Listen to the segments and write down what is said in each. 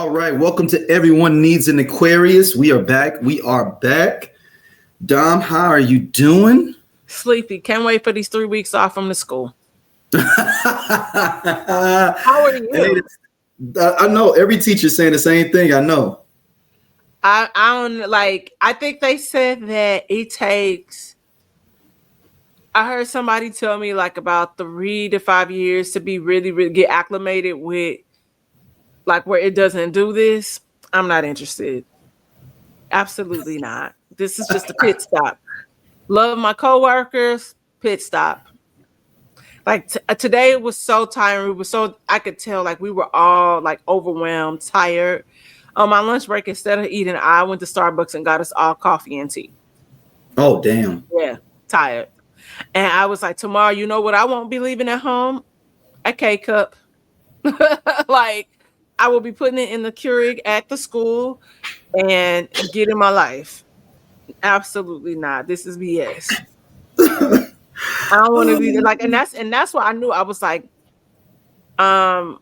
All right, welcome to Everyone Needs an Aquarius. We are back. Dom, how are you doing? Sleepy. Can't wait for these 3 weeks off from the school. How are you? I know every teacher's saying the same thing. I know. I don't like. I think they said that it takes. I heard somebody tell me like about 3 to 5 years to be really get acclimated with, like where it doesn't do this. I'm not interested. Absolutely not. This is just a pit stop. Love my coworkers. Pit stop. Like today was so tiring. I could tell like we were all like overwhelmed, tired. On my lunch break, instead of eating, I went to Starbucks and got us all coffee and tea. Oh, damn. Yeah, tired. And I was like, tomorrow, you know what? I won't be leaving at home? A K-cup. Like, I will be putting it in the Keurig at the school and getting my life. Absolutely not. This is BS. I don't want to be like, and that's why I knew. I was like, I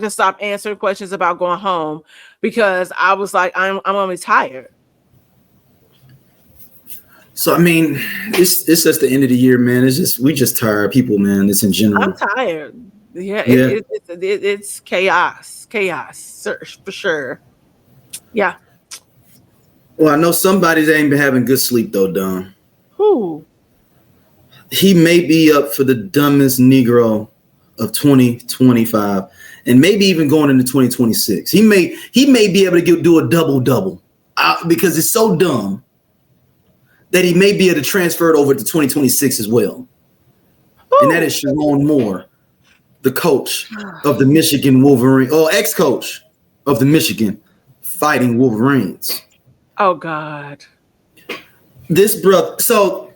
just stopped answering questions about going home because I was like, I'm only tired. So I mean, it's just the end of the year, man. We just tired people, man. It's in general. I'm tired. It's chaos, for sure. Yeah. Well, I know somebody that ain't been having good sleep though, Don. Who? He may be up for the dumbest Negro of 2025, and maybe even going into 2026. He may be able to do a double because it's so dumb that he may be able to transfer it over to 2026 as well. Ooh. And that is Sherrone Moore, the coach of the Michigan Wolverine, or ex-coach of the Michigan Fighting Wolverines. Oh God. This brother, so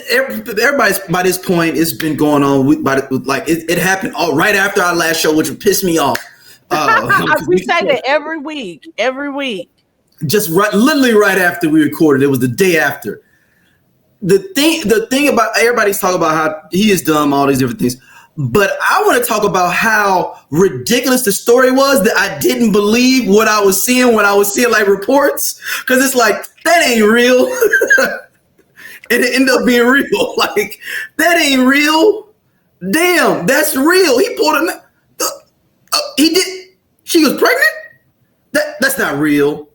everybody's by this point, it's been going on it happened all right after our last show, which pissed me off. We say that every week. Just literally right after we recorded. It was the day after. The thing about everybody's talking about how he is dumb, all these different things. But I want to talk about how ridiculous the story was that I didn't believe what I was seeing when I was seeing like reports. Because it's like, that ain't real. And it ended up being real. Like, that ain't real. Damn, that's real. He pulled he did. She was pregnant? That's not real.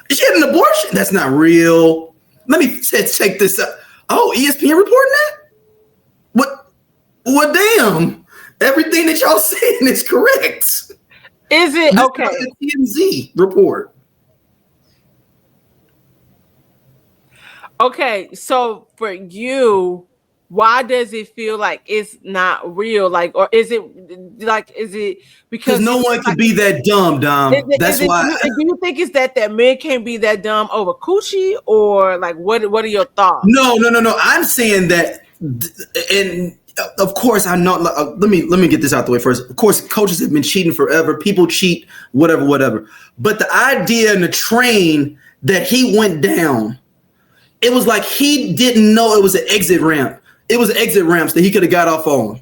She had an abortion? That's not real. Let me check this out. Oh, ESPN reporting that? What damn. Everything that y'all saying is correct. Is it? This okay. Is the TMZ report. Okay, so for you, why does it feel like it's not real? Like, or is it because no one can be that dumb, Dom? That's why. Do you think it's that men can't be that dumb over coochie, or like what are your thoughts? No. I'm saying that, and of course I know. Let me get this out the way first. Of course, coaches have been cheating forever. People cheat, whatever. But the idea and the train that he went down. It was like he didn't know it was an exit ramp. It was exit ramps that he could have got off on.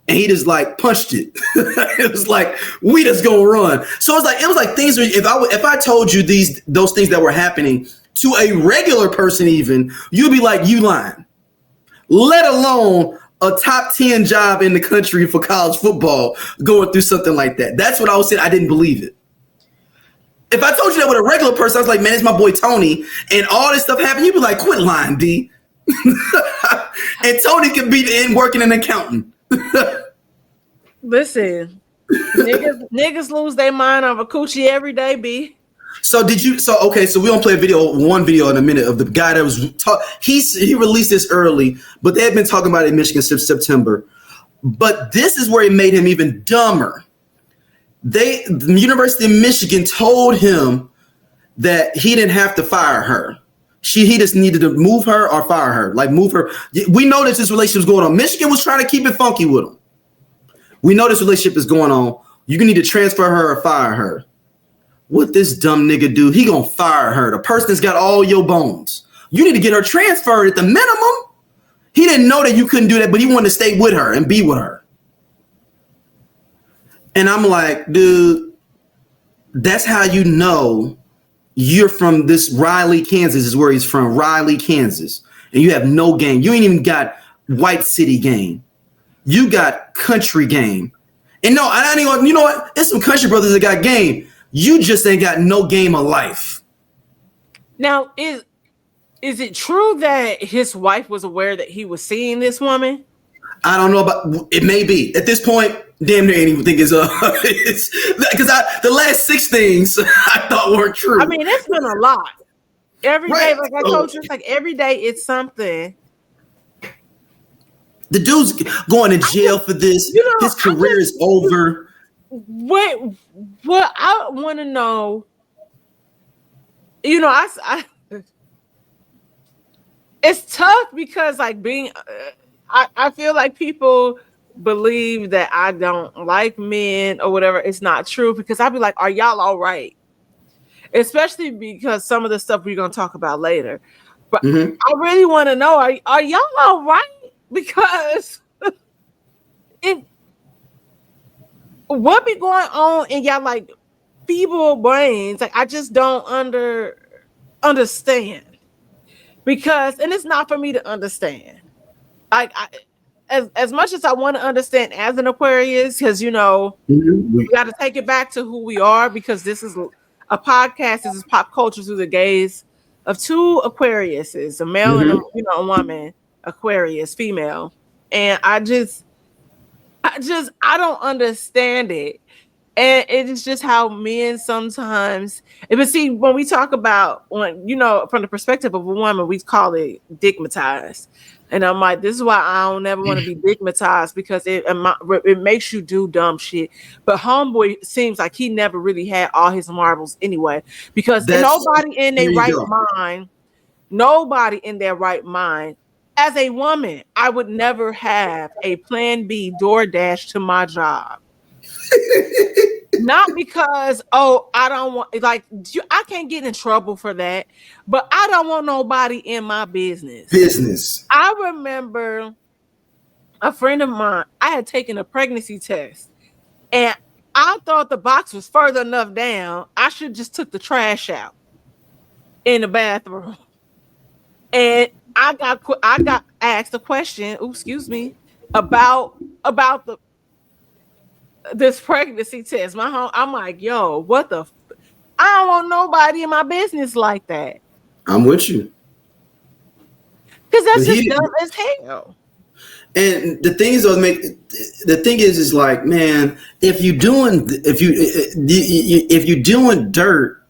And he just like punched it. It was like, we just gonna run. So it was like things where if I told you those things that were happening to a regular person even, you'd be like, you lying. Let alone a top 10 job in the country for college football going through something like that. That's what I was saying. I didn't believe it. If I told you that with a regular person, I was like, man, it's my boy Tony, and all this stuff happened, you'd be like, quit lying, D. And Tony could be working an accountant. Listen, niggas lose their mind over coochie every day, B. So we're gonna play one video in a minute of the guy that was he released this early, but they had been talking about it in Michigan since September. But this is where it made him even dumber. The University of Michigan told him that he didn't have to fire her. He just needed to move her or fire her. Like move her. We know that this relationship was going on. Michigan was trying to keep it funky with him. We know this relationship is going on. You can either transfer her or fire her. What this dumb nigga do? He gonna fire her. The person that's got all your bones. You need to get her transferred at the minimum. He didn't know that you couldn't do that, but he wanted to stay with her and be with her. And I'm like, dude, that's how you know you're from this Riley, Kansas is where he's from, Riley, Kansas. And you have no game. You ain't even got White City game. You got country game. And no, I ain't even, you know what? There's some country brothers that got game. You just ain't got no game of life. Now, is it true that his wife was aware that he was seeing this woman? I don't know about it. May be at this point. Damn near ain't even think it's because the last 6 things I thought weren't true. I mean, it's been a lot. Every day, like I told you, it's like every day it's something. The dude's going to jail for this. His career is over. What I want to know, I it's tough because like being, I feel like people believe that I don't like men or whatever. It's not true because I'd be like, are y'all all right? Especially because some of the stuff we're going to talk about later. But I really want to know, are y'all all right? Because what be going on in y'all like feeble brains? Like I just don't understand. Because, and it's not for me to understand. Like as much as I want to understand as an Aquarius, because we got to take it back to who we are, because this is a podcast. This is pop culture through the gaze of 2 Aquariuses, a male and a woman, Aquarius, female. And I don't understand it. And it's just how men sometimes, but see, when we talk about, from the perspective of a woman, we call it digmatized. And I'm like, this is why I don't ever want to be digmatized, because it makes you do dumb shit. But homeboy seems like he never really had all his marbles anyway, because nobody in their right mind, as a woman, I would never have a plan B DoorDash to my job. Not because, I don't want, I can't get in trouble for that, but I don't want nobody in my business. I remember a friend of mine, I had taken a pregnancy test, and I thought the box was further enough down. I should just took the trash out in the bathroom. And I got asked a question, about this pregnancy test. I'm like, yo, what the? I don't want nobody in my business like that. I'm with you. Because that's just dumb as hell. And the thing is like, man, if you're doing dirt,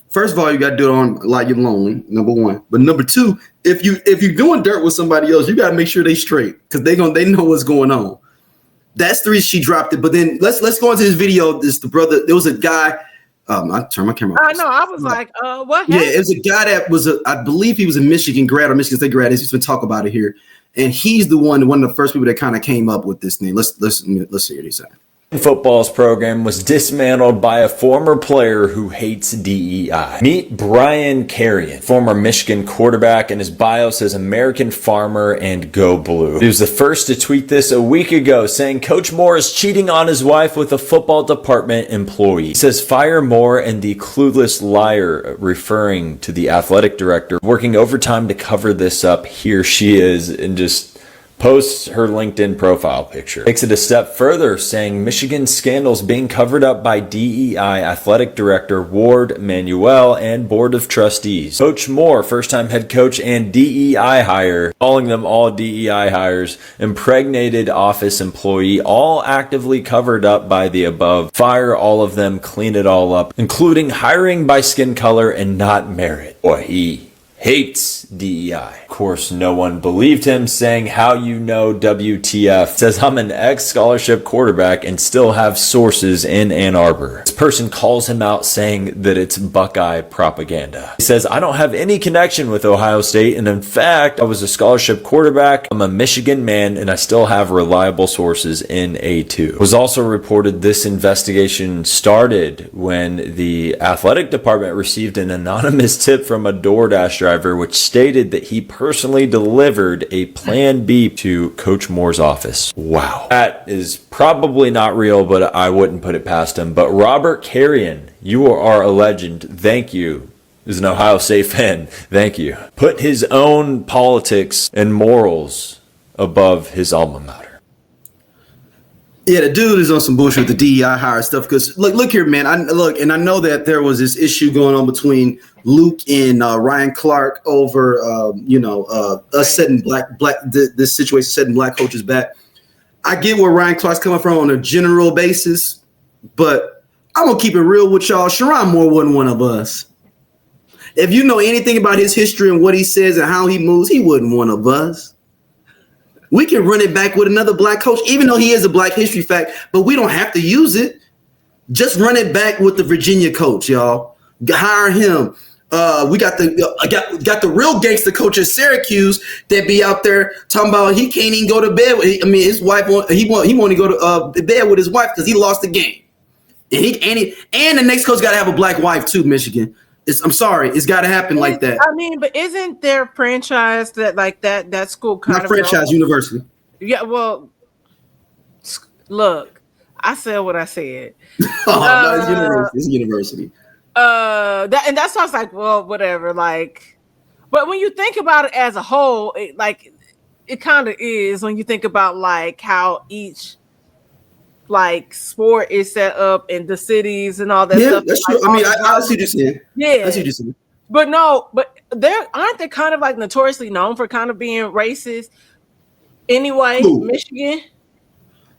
first of all, you got to do it on like you're lonely, number 1. But number 2, if you're doing dirt with somebody else, you got to make sure they straight, because they know what's going on. That's the reason she dropped it. But then let's go into this video. There was a guy. I turned my camera off. I know. I was like, what happened? Yeah, it was a guy that I believe he was a Michigan grad or Michigan State grad. He's been talk about it here. And he's one of the first people that kind of came up with this thing. Let's see what he said. Football's program was dismantled by a former player who hates DEI. Meet Brian Carrion, former Michigan quarterback, and his bio says American farmer and go blue. He was the first to tweet this a week ago, saying Coach Moore is cheating on his wife with a football department employee. He says fire Moore and the clueless liar, referring to the athletic director, working overtime to cover this up. Here she is, and just posts her LinkedIn profile picture. Takes it a step further, saying Michigan scandals being covered up by DEI athletic director Ward Manuel and board of trustees. Coach Moore, first-time head coach and DEI hire, calling them all DEI hires, impregnated office employee, all actively covered up by the above. Fire all of them, clean it all up, including hiring by skin color and not merit. Boy, he hates DEI. Of course, no one believed him, saying, how you know WTF. Says, I'm an ex-scholarship quarterback and still have sources in Ann Arbor. This person calls him out, saying that it's Buckeye propaganda. He says, I don't have any connection with Ohio State, and in fact, I was a scholarship quarterback. I'm a Michigan man, and I still have reliable sources in A2. It was also reported this investigation started when the athletic department received an anonymous tip from a DoorDash driver, which stated that he personally delivered a Plan B to Coach Moore's office. Wow. That is probably not real, but I wouldn't put it past him. But Robert Carrion You are a legend. Thank you. As an Ohio State fan, thank you. Put his own politics and morals above his alma mater. Yeah, the dude is on some bullshit with the DEI hire stuff. Because look here, man. I know that there was this issue going on between Luke and Ryan Clark over, us setting this situation setting black coaches back. I get where Ryan Clark's coming from on a general basis, but I'm gonna keep it real with y'all. Sherrone Moore wasn't one of us. If you know anything about his history and what he says and how he moves, he wasn't one of us. We can run it back with another black coach, even though he is a black history fact, but we don't have to use it. Just run it back with the Virginia coach, y'all. Hire him. We got the real gangster coach at Syracuse that be out there talking about he can't even go to bed. His wife won't even go to bed with his wife because he lost the game. And the next coach got to have a black wife too, Michigan. I'm sorry, it's got to happen like that. I mean, but isn't there franchise that school kind Not of franchise, university? Yeah, well, look, I said what I said. No, it's university. It's university. That's why I was like, well, whatever. Like, but when you think about it as a whole, it kind of is when you think about like how each like sport is set up in the cities and all that stuff. That's true. I mean, I see what you're saying. Yeah, I see what you're saying. But aren't they kind of like notoriously known for kind of being racist anyway? Who? Michigan.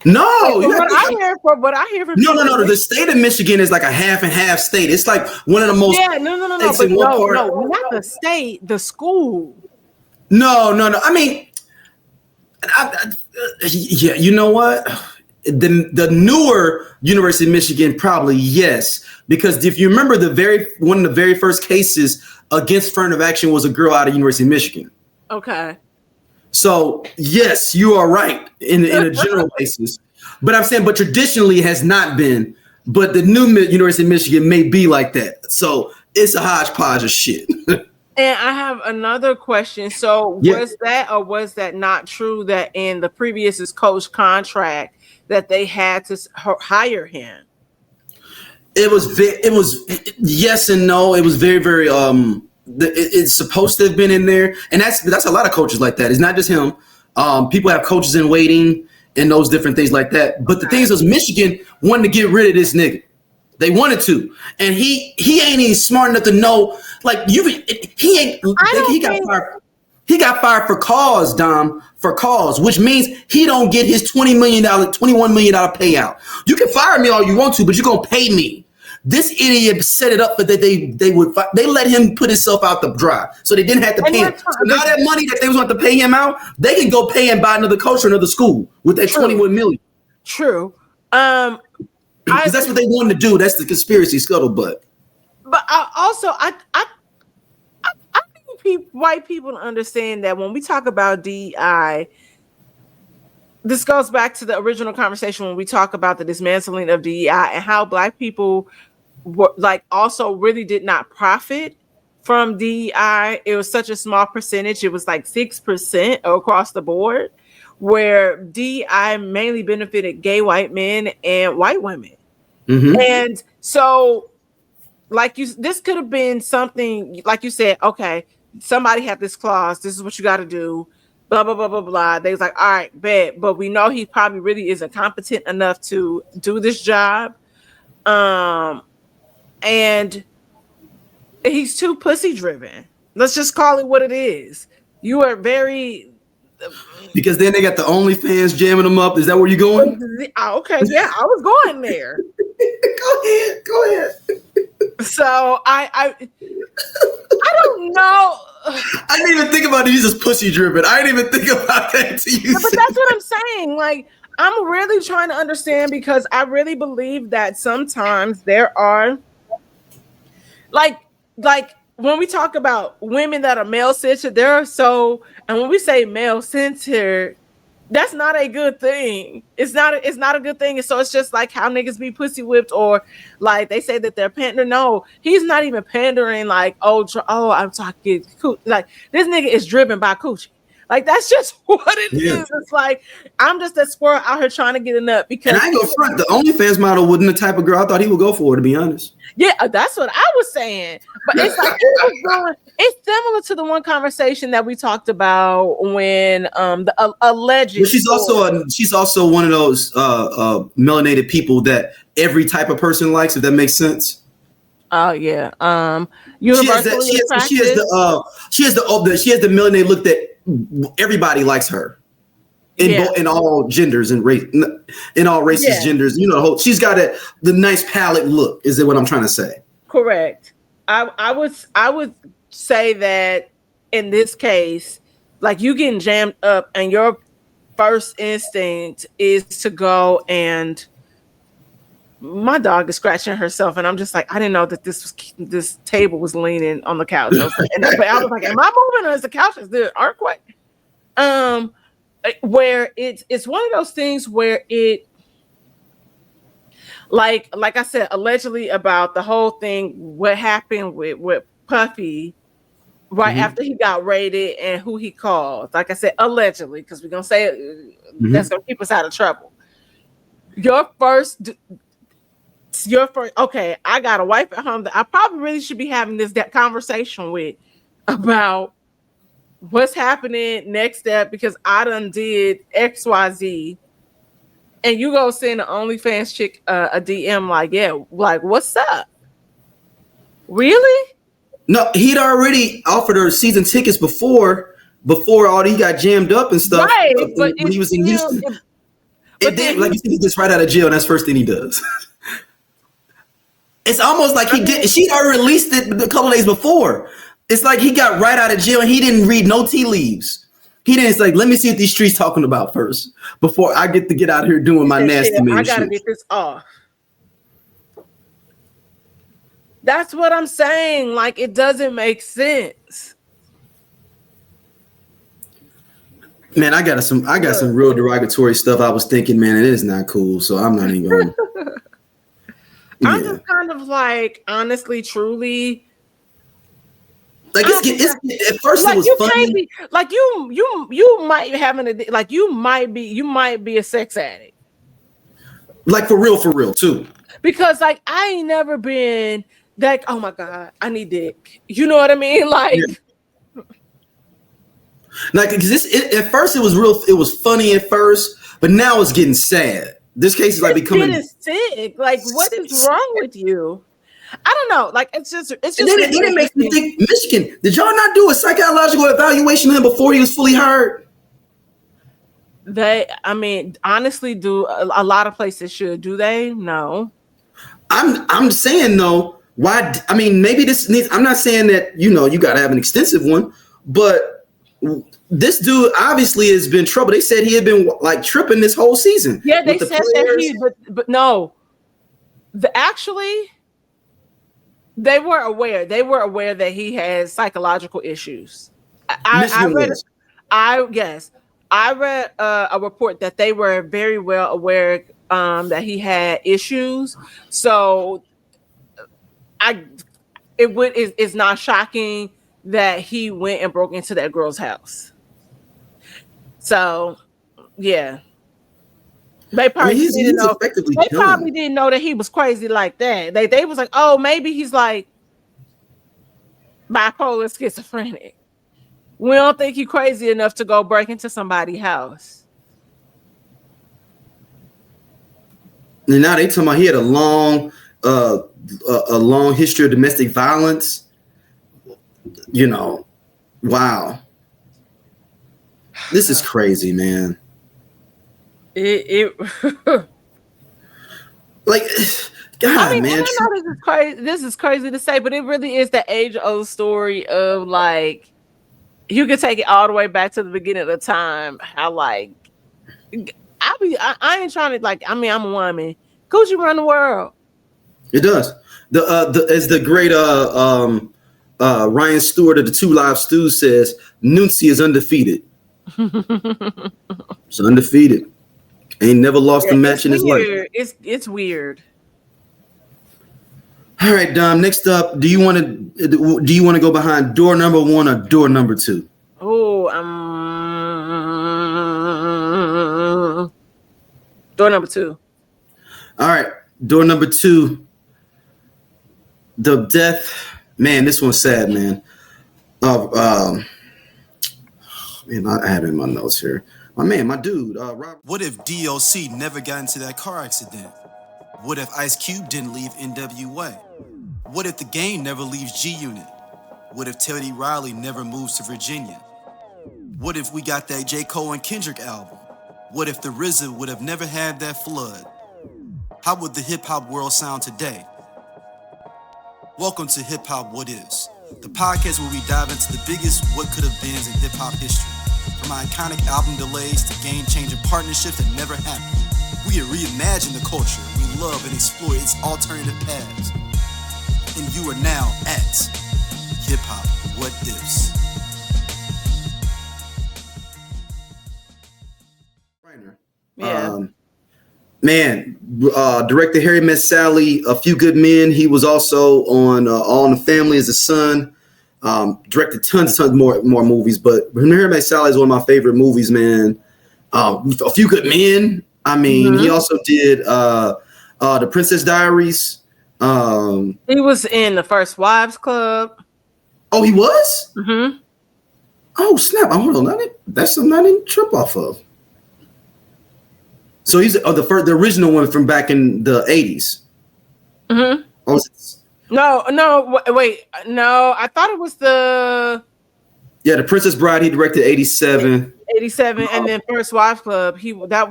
No, What I hear from no. The state of Michigan is like a half and half state. It's like one of the most. Yeah, no. But no, not the state, the school. No. I mean, yeah. You know what? The newer University of Michigan probably yes, because if you remember one of the very first cases against affirmative action was a girl out of University of Michigan. Okay. So yes, you are right in a general basis, but I'm saying, but traditionally it has not been. But the new University of Michigan may be like that. So it's a hodgepodge of shit. And I have another question. So was that not true that in the previous coach contract that they had to hire him? It was yes and no. It was very, very it's supposed to have been in there, and that's a lot of coaches like that. It's not just him. People have coaches in waiting and those different things like that. But the thing is, Michigan wanted to get rid of this nigga. They wanted to, and he ain't even smart enough to know. Like he got fired. He got fired for cause, Dom, which means he don't get his $21 million payout. You can fire me all you want to, but you're gonna pay me. This idiot set it up for that they let him put himself out the dry, so they didn't have to pay him. So now that money that they was going to pay him out, they can go pay and buy another coach or another school with that $21 million. True. Because that's what they wanted to do. That's the conspiracy scuttlebutt. But I think white people understand that when we talk about DEI, this goes back to the original conversation when we talk about the dismantling of DEI and how black people also really did not profit from DEI. It was such a small percentage. It was like 6% across the board, where DEI mainly benefited gay white men and white women. Mm-hmm. And so this could have been something like you said, okay, somebody had this clause. This is what you got to do. Blah, blah, blah, blah, blah. They was like, all right, bet. But we know he probably really isn't competent enough to do this job. And he's too pussy driven. Let's just call it what it is. You are very... Because then they got the OnlyFans jamming them up. Is that where you're going? Okay, yeah, I was going there. Go ahead. So I don't know. I didn't even think about it. He's just pussy driven. I didn't even think about that to you. But that's what I'm saying. Like, I'm really trying to understand, because I really believe that sometimes there are like when we talk about women that are male centered, and when we say male centered, that's not a good thing. It's not a good thing. And so it's just like how niggas be pussy whipped, or like they say that they're pandering. No, he's not even pandering. Like, I'm talking, like, this nigga is driven by coochie. Like that's just what it Yeah. is. It's like I'm just a squirrel out here trying to get a nut because And I ain't go front. The OnlyFans model wasn't the type of girl I thought he would go for, to be honest. yeah, that's what I was saying. But it's like it's similar to the one conversation that we talked about when the alleged. But she's also one of those melanated people that every type of person likes, if that makes sense. Oh yeah. Universally attractive. She has the melanated look that everybody likes her. In all genders and race, in all races, genders, she's got the nice palette look. Is what I'm trying to say? Correct. I would say that in this case, like you getting jammed up, and your first instinct is to go and. My dog is scratching herself, and I'm just like, I didn't know that this table was leaning on the couch. I was like, am I moving, or is the couch is there earthquake? Where it's one of those things where it, like I said, allegedly about the whole thing, what happened with Puffy right after he got raided and who he called. Like I said, allegedly, because we're gonna say that's gonna keep us out of trouble. Your first, okay, I got a wife at home that I probably really should be having that conversation with about what's happening next step, because I done did XYZ, and you go send an OnlyFans chick a DM like what's up? Really? No, he'd already offered her season tickets before all he got jammed up and stuff. Right, but when he was in Houston. Like you said, he gets right out of jail, and that's the first thing he does. It's almost like he did. She already released it a couple days before. It's like he got right out of jail and he didn't read no tea leaves. He didn't. It's like, let me see what these streets talking about first before I get out here doing my nasty man. I gotta get this off. That's what I'm saying. Like, it doesn't make sense. Man, I got some real derogatory stuff. I was thinking, man, it is not cool. So I'm not even going. I'm just kind of like, honestly, truly. Like it's at first like it was funny. Crazy. Like you might you might be a sex addict. Like for real too. Because like I ain't never been like, oh my God, I need dick. You know what I mean? Like, like because at first it was funny at first, but now it's getting sad. This case is like becoming sick. Like, what is wrong with you? I don't know. Like, it's just. And then it makes me think, Michigan, did y'all not do a psychological evaluation of him before he was fully hired? Honestly, do a lot of places should. Do they? No. I'm saying though. Why? I mean, maybe this needs. I'm not saying that you got to have an extensive one, but this dude obviously has been trouble. They said he had been like tripping this whole season. Yeah, they said that but no. Actually, they were aware. They were aware that he has psychological issues. I read a report that they were very well aware that he had issues. So it's not shocking that he went and broke into that girl's house. So, yeah. They probably didn't know. They probably didn't know that he was crazy like that. They was like, oh, maybe he's like bipolar schizophrenic. We don't think he's crazy enough to go break into somebody's house. And now they talking about he had a long history of domestic violence. Wow. This is crazy, man. It like, God, man. I know this is crazy. This is crazy to say, but it really is the age-old story of like, you can take it all the way back to the beginning of the time. How like, I ain't trying to like. I mean, I'm a woman. Gucci run the world. It does. As the great Ryan Stewart of the Two Live Stews says, Nunzi is undefeated. It's undefeated. Ain't never lost a match in his life. It's weird. All right, Dom. Next up, do you want to go behind door number 1 or door number 2? Oh, Door number 2. All right, door number 2. The death, man. This one's sad, man. Of man, I had it in my notes here. My dude, Robert. What if DOC never got into that car accident? What if Ice Cube didn't leave NWA? What if the game never leaves G-Unit? What if Teddy Riley never moves to Virginia? What if we got that J. Cole and Kendrick album? What if the RZA would have never had that flood? How would the hip-hop world sound today? Welcome to Hip Hop What Is, the podcast where we dive into the biggest what could have beens in hip-hop history. From iconic album delays to game-changing partnerships that never happened. We reimagine the culture we love and explore its alternative paths. And you are now at Hip Hop What Is. Reiner. Yeah. Director Harry Met Sally, A Few Good Men. He was also on All in the Family as a son. Directed tons more movies, but Harry Met Sally is one of my favorite movies, man. A Few Good Men. I mean, He also did The Princess Diaries. He was in The First Wives Club. Oh, he was? Mm-hmm. Oh, snap. Hold on. That's something I didn't trip off of. So he's the original one from back in the 80s. Mm-hmm. Oh, No, wait. No, I thought it was the The Princess Bride. He directed 87. 87, and then First Wives Club. I think that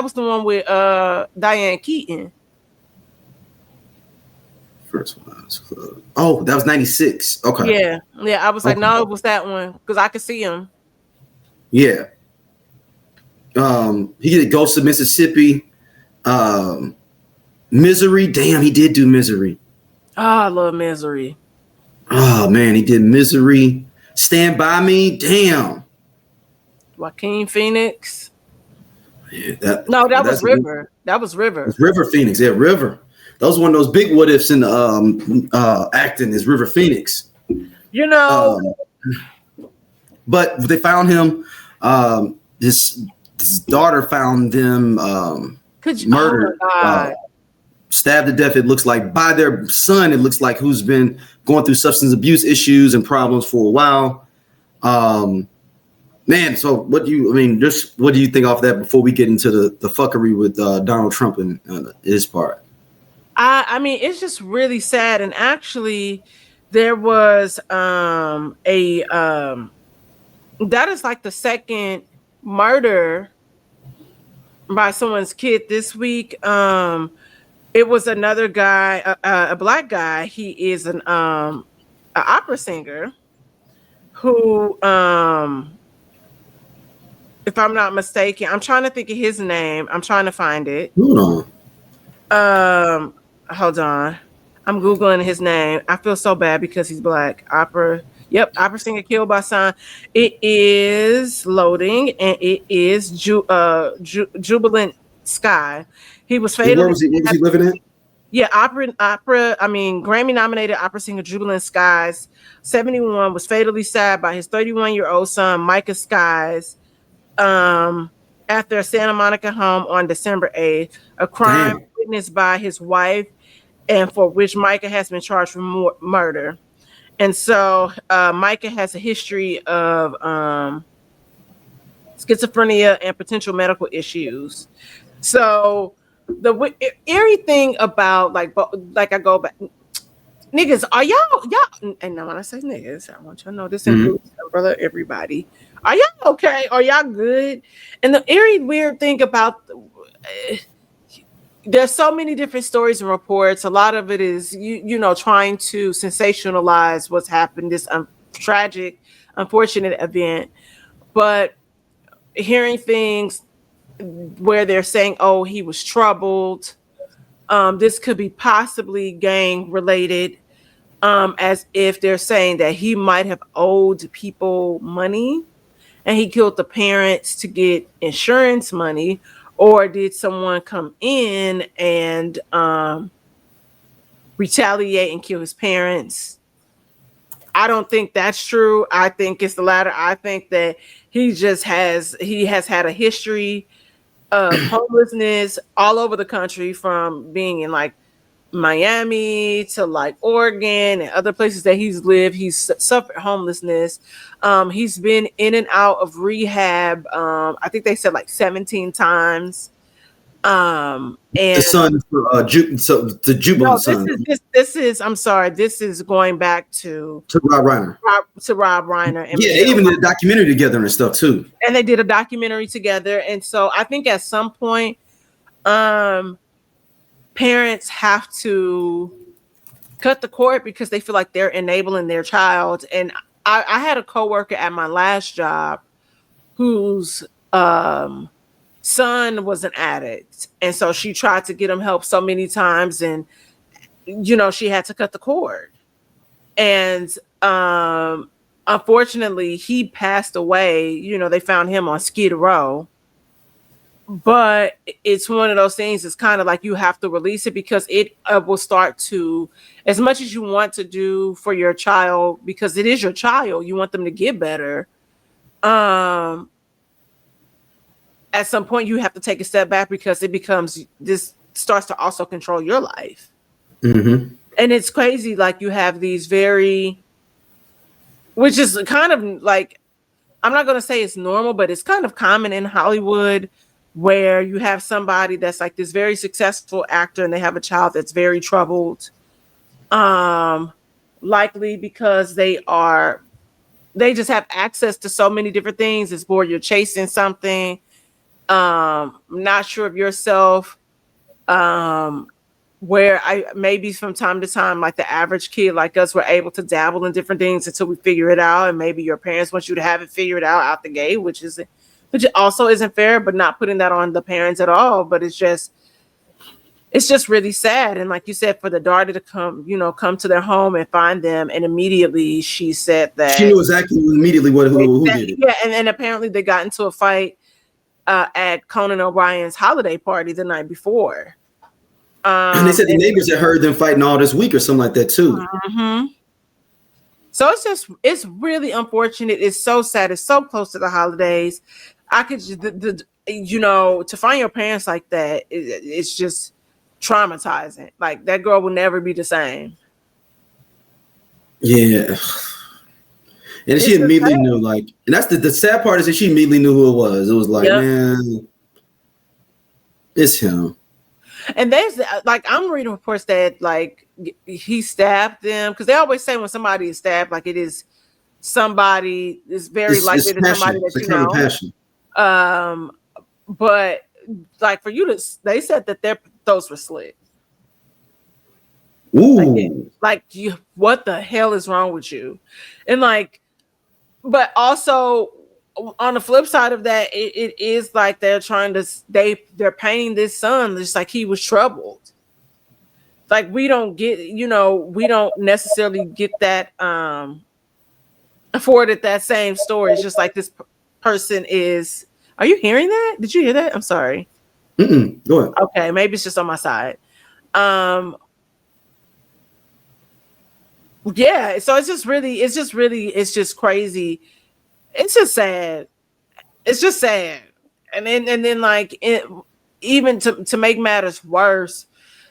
was the one with Diane Keaton. First Wives Club. Oh, that was 96. Okay. Yeah. I was like, no, it was that one because I could see him. Yeah. He did Ghost of Mississippi. Misery. Damn, he did do Misery. Oh, I love Misery. Oh man, he did Misery. Stand By Me. Damn. Joaquin Phoenix. Yeah, that was River. That was River. It's River Phoenix. Yeah, River. That was one of those big what ifs in the acting is River Phoenix. You know. But they found him. His daughter found them murdered. Oh my God. Stabbed to death, it looks like, by their son. It looks like, who's been going through substance abuse issues and problems for a while. Man, so what do you think off that before we get into the fuckery with Donald Trump and his part? I mean, it's just really sad. And actually, there was that is like the second murder by someone's kid this week. It was another guy, a black guy. He is an opera singer who, if I'm not mistaken, I'm trying to think of his name. I'm trying to find it. Hold on. Hold on. I'm Googling his name. I feel so bad because he's black. Opera singer killed by son. It is loading, and it is Jubilant Sky. He was fatally. Where was he living at? Yeah, Grammy-nominated opera singer Jubilant Skies, 71, was fatally stabbed by his 31-year-old son, Micah Skies, after a Santa Monica home on December 8th. A crime witnessed by his wife, and for which Micah has been charged for murder. And so Micah has a history of schizophrenia and potential medical issues. So the eerie thing about like I go back, niggas, are y'all? And now when I say niggas, I want you to know this includes brother, everybody. Are y'all okay? Are y'all good? And the eerie weird thing about there's so many different stories and reports. A lot of it is you know trying to sensationalize what's happened, this tragic, unfortunate event, but hearing things where they're saying, oh, he was troubled. This could be possibly gang related, as if they're saying that he might have owed people money and he killed the parents to get insurance money, or did someone come in and retaliate and kill his parents? I don't think that's true. I think it's the latter. I think that he has had a history of homelessness all over the country, from being in like Miami to like Oregon and other places that he's lived. He's suffered homelessness. He's been in and out of rehab. I think they said like 17 times. And the son, the Jubilant son. This is. I'm sorry. This is going back to Rob Reiner. Rob Reiner. And yeah, they even did a documentary together and stuff too. And they did a documentary together. And so I think at some point, parents have to cut the cord because they feel like they're enabling their child. And I had a coworker at my last job whose son was an addict, and so she tried to get him help so many times, and she had to cut the cord. And unfortunately, he passed away. They found him on Skid Row. But it's one of those things. It's kind of like you have to release it because it will start to, as much as you want to do for your child, because it is your child, you want them to get better. At some point, you have to take a step back because this starts to also control your life. Mm-hmm. And it's crazy. Like you have these which is kind of like, I'm not going to say it's normal, but it's kind of common in Hollywood, where you have somebody that's like this very successful actor and they have a child that's very troubled, likely because they just have access to so many different things. It's where you're chasing something, not sure of yourself, where maybe from time to time, like the average kid like us, we're able to dabble in different things until we figure it out. And maybe your parents want you to have it figured out the gate, which also isn't fair, but not putting that on the parents at all. But it's just really sad. And like you said, for the daughter to come to their home and find them, and immediately she said that she knew exactly immediately who did it. Yeah, and apparently they got into a fight at Conan O'Brien's holiday party the night before. And they said the neighbors had heard them fighting all this week or something like that too. Mm-hmm. So it's really unfortunate. It's so sad. It's so close to the holidays. I could to find your parents like that, it's just traumatizing. Like that girl will never be the same. Yeah. And she immediately knew, like, and that's the sad part is that she immediately knew who it was. It was like, man, it's him. And there's like, I'm reading reports that like he stabbed them, because they always say when somebody is stabbed, like it is somebody is very likely to somebody that you know. Passion. But like for they said that their throats were slit. Ooh. Like you, what the hell is wrong with you? And like, but also on the flip side of that, it is like they're they're painting this son just like he was troubled. Like we don't necessarily get that afforded that same story. It's just like this person is. Are you hearing that? Did you hear that? I'm sorry. Go ahead. Okay, maybe it's just on my side. Yeah, so it's just crazy. It's just sad. It's just sad. And then like even to make matters worse,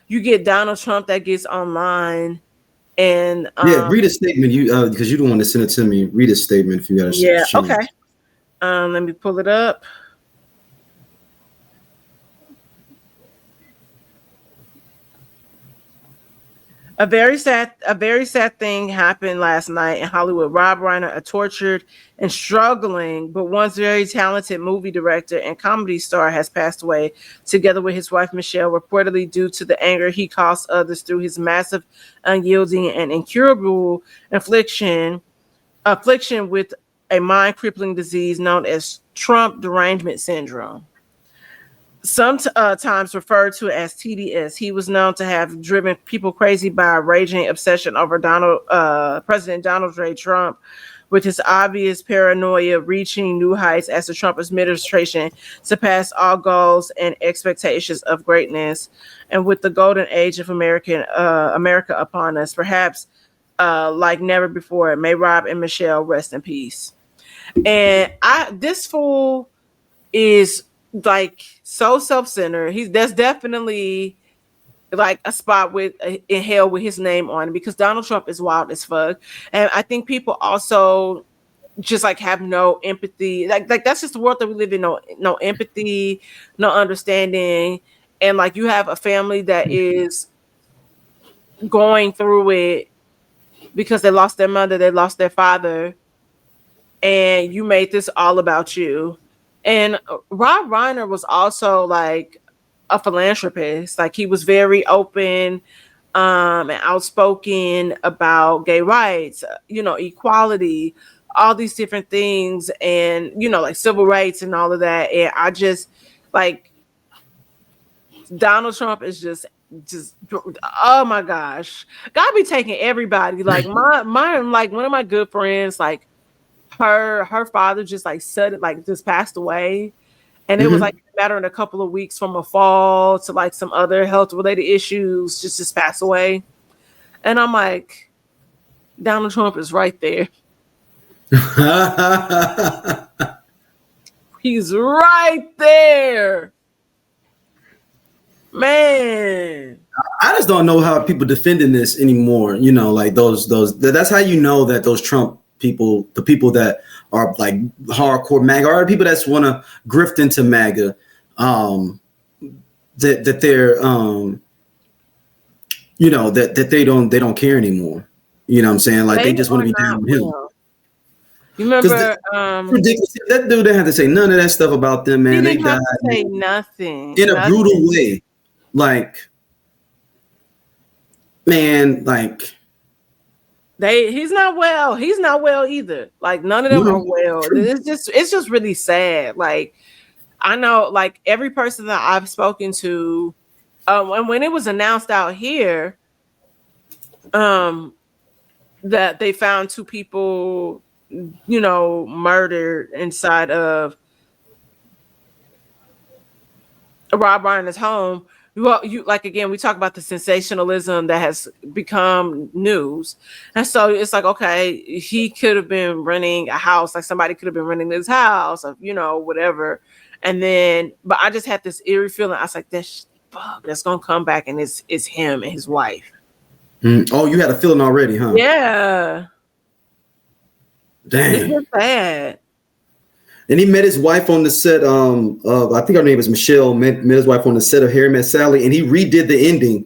you get Donald Trump that gets online and read a statement because you don't want to send it to me. Read a statement if you got a chance. Okay. Let me pull it up. A very sad thing happened last night in Hollywood. Rob Reiner, a tortured and struggling but once very talented movie director and comedy star, has passed away, together with his wife Michelle, reportedly due to the anger he caused others through his massive, unyielding, and incurable affliction with a mind-crippling disease known as Trump derangement syndrome, sometimes referred to as TDS. He was known to have driven people crazy by a raging obsession over President Donald J. Trump, with his obvious paranoia reaching new heights as the Trump administration surpassed all goals and expectations of greatness. And with the golden age of America upon us, perhaps like never before, may Rob and Michelle rest in peace. And this fool is like so self-centered. That's definitely like a spot with in hell with his name on it, because Donald Trump is wild as fuck. And I think people also just like have no empathy. Like that's just the world that we live in. No empathy, no understanding. And like you have a family that is going through it because they lost their mother, they lost their father, and you made this all about you. And Rob Reiner was also like a philanthropist. Like he was very open and outspoken about gay rights, equality, all these different things, and like civil rights and all of that. And I just like Donald Trump is just oh my gosh, God be taking everybody. Like my like one of my good friends, like her father just like suddenly like just passed away, and it was like a matter in a couple of weeks from a fall to like some other health related issues, just passed away. And I'm like, Donald Trump is right there. He's right there, man. I just don't know how people defending this anymore. Like those. That's how you know that those Trump people, the people that are like hardcore MAGA, or people that want to grift into MAGA, that they're that they don't care anymore. You know what I'm saying? Like they just want to be down with him. You remember ridiculous. That dude didn't have to say none of that stuff about them, man. They died say nothing in a brutal way. Like, man, like he's not well. He's not well either. Like none of them are well. It's just really sad. Like I know, like every person that I've spoken to, and when it was announced out here, that they found 2 people, murdered inside of Rob Reiner's home. Well, again, we talk about the sensationalism that has become news. And so it's like, okay, he could have been renting a house, like somebody could have been renting this house, or, whatever. And then, but I just had this eerie feeling. I was like, that's going to come back, and it's him and his wife. Oh, you had a feeling already, huh? Yeah. Dang. It's bad. And he met his wife on the set of, I think her name is Michelle, met his wife on the set of Harry Met Sally, and he redid the ending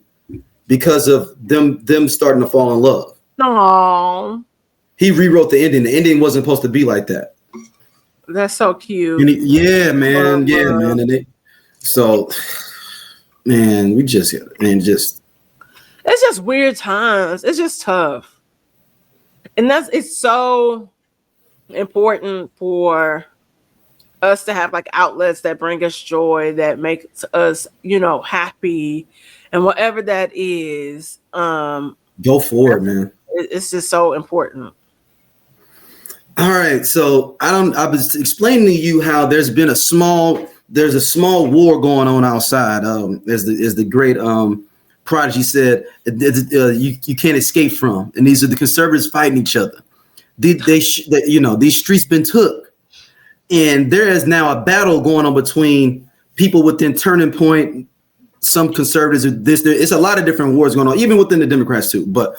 because of them starting to fall in love. Aww. He rewrote the ending. The ending wasn't supposed to be like that. That's so cute. Yeah, man. Yeah, man. And man, it's just weird times. It's just tough. And it's so important for us to have like outlets that bring us joy, that makes us, happy, and whatever that is. Go for it, man. It's just so important. All right, so I was explaining to you how there's a small war going on outside. As the great Prodigy said, you can't escape from, and these are the conservatives fighting each other. These streets been took, and there is now a battle going on between people within Turning Point. Some conservatives, it's a lot of different wars going on, even within the Democrats too. But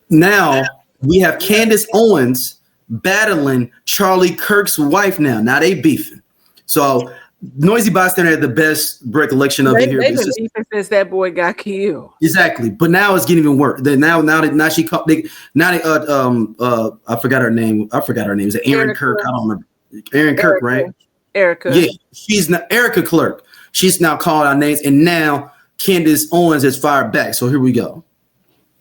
now we have Candace Owens battling Charlie Kirk's wife. Now they beefing. So Noisy Bystander had the best recollection of it here. They've been beefing since that boy got killed. Exactly, but now it's getting even worse. Now she called. I forgot her name. Is it Aaron Kirk? I don't remember. Aaron Kirk, right? Erica. Yeah, she's not Erica Clark. She's now called our names, and now Candace Owens has fired back. So here we go.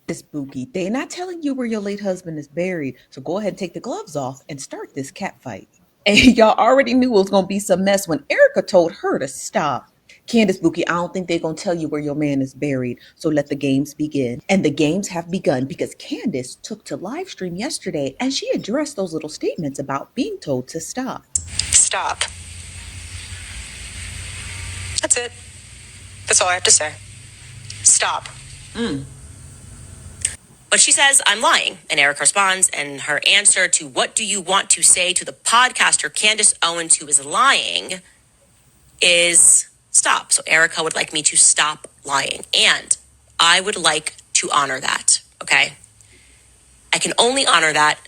It's spooky. They're not telling you where your late husband is buried, so go ahead and take the gloves off and start this cat fight. And y'all already knew it was going to be some mess when Erica told her to stop. Candace Spooky, I don't think they're going to tell you where your man is buried, so let the games begin. And the games have begun because Candace took to live stream yesterday and she addressed those little statements about being told to stop. Stop. That's it. That's all I have to say. Stop. But she says, I'm lying. And Eric responds, and her answer to what do you want to say to the podcaster Candace Owens, who is lying, is stop. So Erica would like me to stop lying. And I would like to honor that. Okay. I can only honor that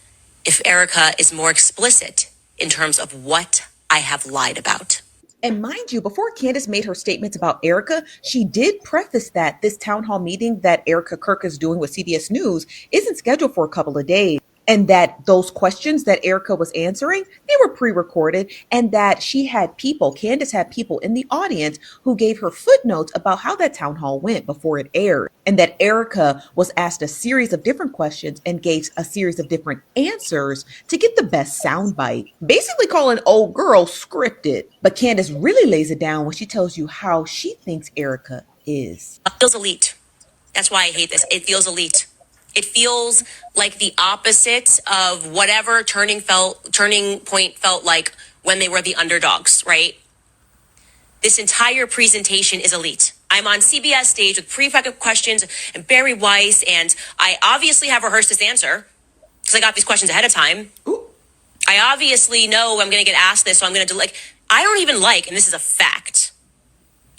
if Erica is more explicit in terms of what I have lied about. And mind you, before Candace made her statements about Erica, she did preface that this town hall meeting that Erica Kirk is doing with CBS News isn't scheduled for a couple of days. And that those questions that Erica was answering, they were pre-recorded, and that Candace had people in the audience who gave her footnotes about how that town hall went before it aired. And that Erica was asked a series of different questions and gave a series of different answers to get the best soundbite. Basically calling old girl scripted. But Candace really lays it down when she tells you how she thinks Erica is. It feels elite. That's why I hate this. It feels elite. It feels like the opposite of whatever turning point felt like when they were the underdogs, right? This entire presentation is elite. I'm on CBS stage with pre-fucking questions and Barry Weiss, and I obviously have rehearsed this answer because I got these questions ahead of time. Ooh. I obviously know I'm going to get asked this, so I'm going to do I don't even and this is a fact.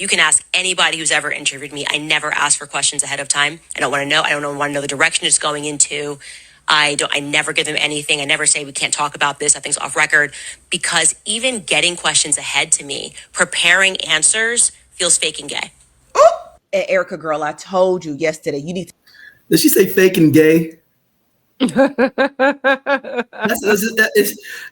You can ask anybody who's ever interviewed me. I never ask for questions ahead of time. I don't want to know. I don't want to know the direction it's going into. I never give them anything. I never say we can't talk about this. I think it's off record, because even getting questions ahead to me, preparing answers feels fake and gay. Oh, Erica girl, I told you yesterday, you need to. Did she say fake and gay? It's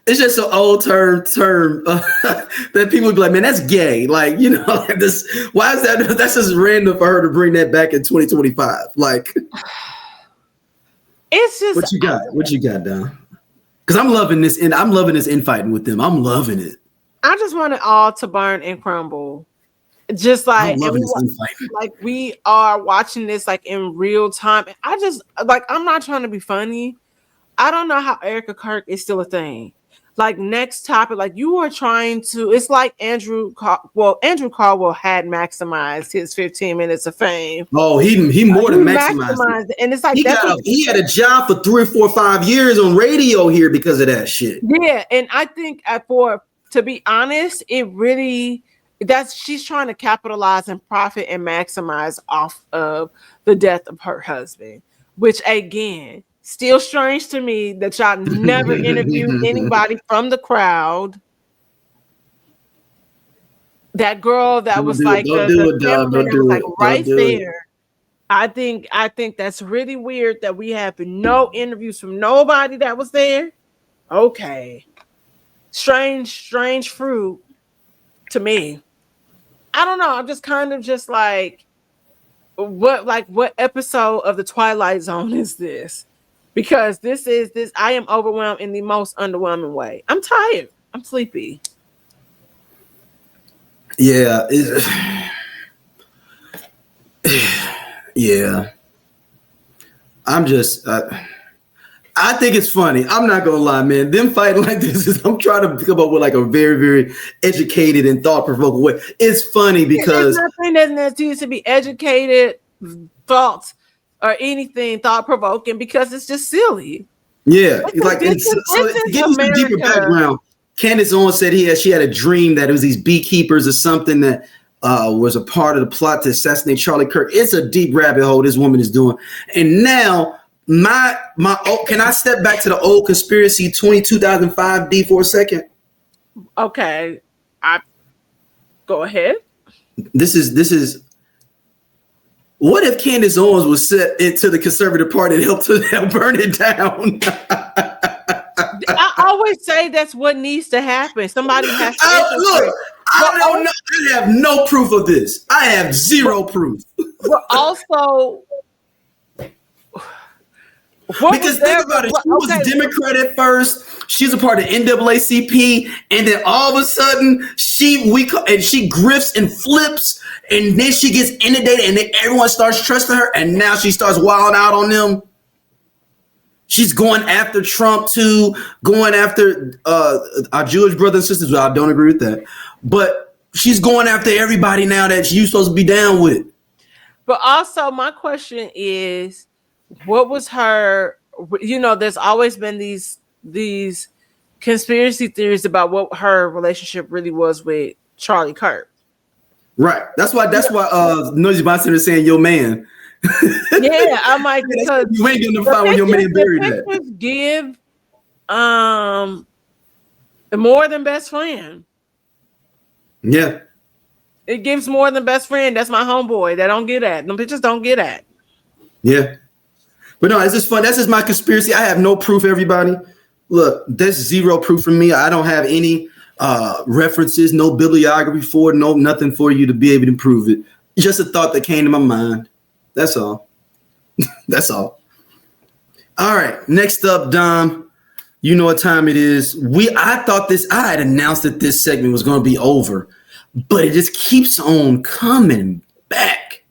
just an old term that people would be like, man, that's gay. Like, you know, like this. Why is that? That's just random for her to bring that back in 2025. Like, it's just what you got? What you got, Don? Because I'm loving this, and I'm loving this infighting with them. I'm loving it. I just want it all to burn and crumble. Just like, we are watching this like in real time. I just like, I'm not trying to be funny. I don't know how Erica Kirk is still a thing. Like, next topic, like you are trying to, it's like Andrew Caldwell had maximized his 15 minutes of fame. Oh, he more than maximized it. And it's like, he had a job for 3 or 4 or 5 years on radio here because of that shit. Yeah. And I think to be honest, it really, she's trying to capitalize and profit and maximize off of the death of her husband, which again, still strange to me that y'all never interviewed anybody from the crowd. That girl that was like right there. I think that's really weird that we have no interviews from nobody that was there. Okay. Strange fruit to me. I don't know. I'm just kind of just like, what episode of the Twilight Zone is this? Because this I am overwhelmed in the most underwhelming way. I'm tired. I'm sleepy. Yeah. Yeah. I'm just, I think it's funny. I'm not gonna lie, man. Them fighting like this I'm trying to come up with like a very, very educated and thought-provoking way. It's funny because there's nothing that needs to be educated, thoughts, or anything thought-provoking, because it's just silly. Yeah, it's like to give you some deeper background. Candace Owens said she had a dream that it was these beekeepers or something that was a part of the plot to assassinate Charlie Kirk. It's a deep rabbit hole this woman is doing, and now. Can I step back to the old conspiracy 2005 D for a second? Okay, go ahead. This is. What if Candace Owens was set into the Conservative Party and help burn it down? I always say that's what needs to happen. Somebody has to. I don't know. I have no proof of this. I have zero proof. But also. Because think about it, she was a Democrat at first. She's a part of NAACP, and then all of a sudden she grifts and flips, and then she gets inundated, and then everyone starts trusting her, and now she starts wilding out on them. She's going after Trump too, going after our Jewish brothers and sisters. Well, I don't agree with that, but she's going after everybody now that you're supposed to be down with. But also, my question is. What was her, there's always been these conspiracy theories about what her relationship really was with Charlie Kirk. Right. That's why Noisy Bystander is saying your man. Yeah, I'm like, because you ain't gonna find where your man buried at. Pictures give more than best friend. Yeah. It gives more than best friend. That's my homeboy. That don't get at. Them pictures don't get at. Yeah. But no, it's just fun. That's just my conspiracy. I have no proof, everybody. Look, there's zero proof from me. I don't have any references, no bibliography for it, no nothing for you to be able to prove it. Just a thought that came to my mind. That's all. That's all. All right. Next up, Dom. You know what time it is. I had announced that this segment was going to be over, but it just keeps on coming back.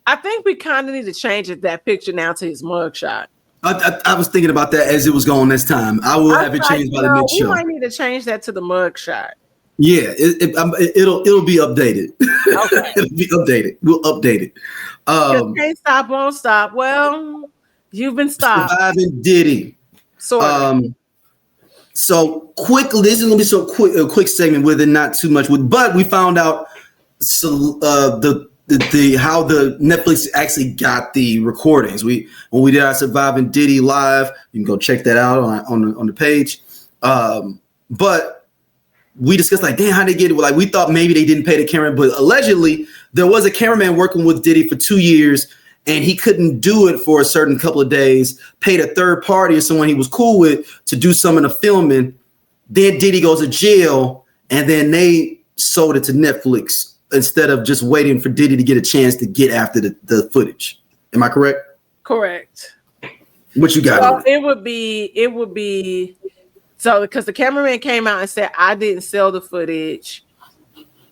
I think we kind of need to change that picture now to his mugshot. I was thinking about that as it was going this time. I will have it changed by the next show. We might need to change that to the mugshot. Yeah, it'll be updated. Okay. It'll be updated. We'll update it. Can't stop, won't stop. Well, you've been stopped. Surviving Diddy. So quickly, this is gonna be a quick segment with it, not too much but we found out how the Netflix actually got the recordings. When we did our Surviving Diddy live, you can go check that out on the page. But we discussed damn, how they get it. We thought maybe they didn't pay the cameraman, but allegedly there was a cameraman working with Diddy for 2 years, and he couldn't do it for a certain couple of days. Paid a third party or someone he was cool with to do some of the filming. Then Diddy goes to jail, and then they sold it to Netflix instead of just waiting for Diddy to get a chance to get after the footage. Am I correct? Correct. What you got? So it would be so because the cameraman came out and said, I didn't sell the footage.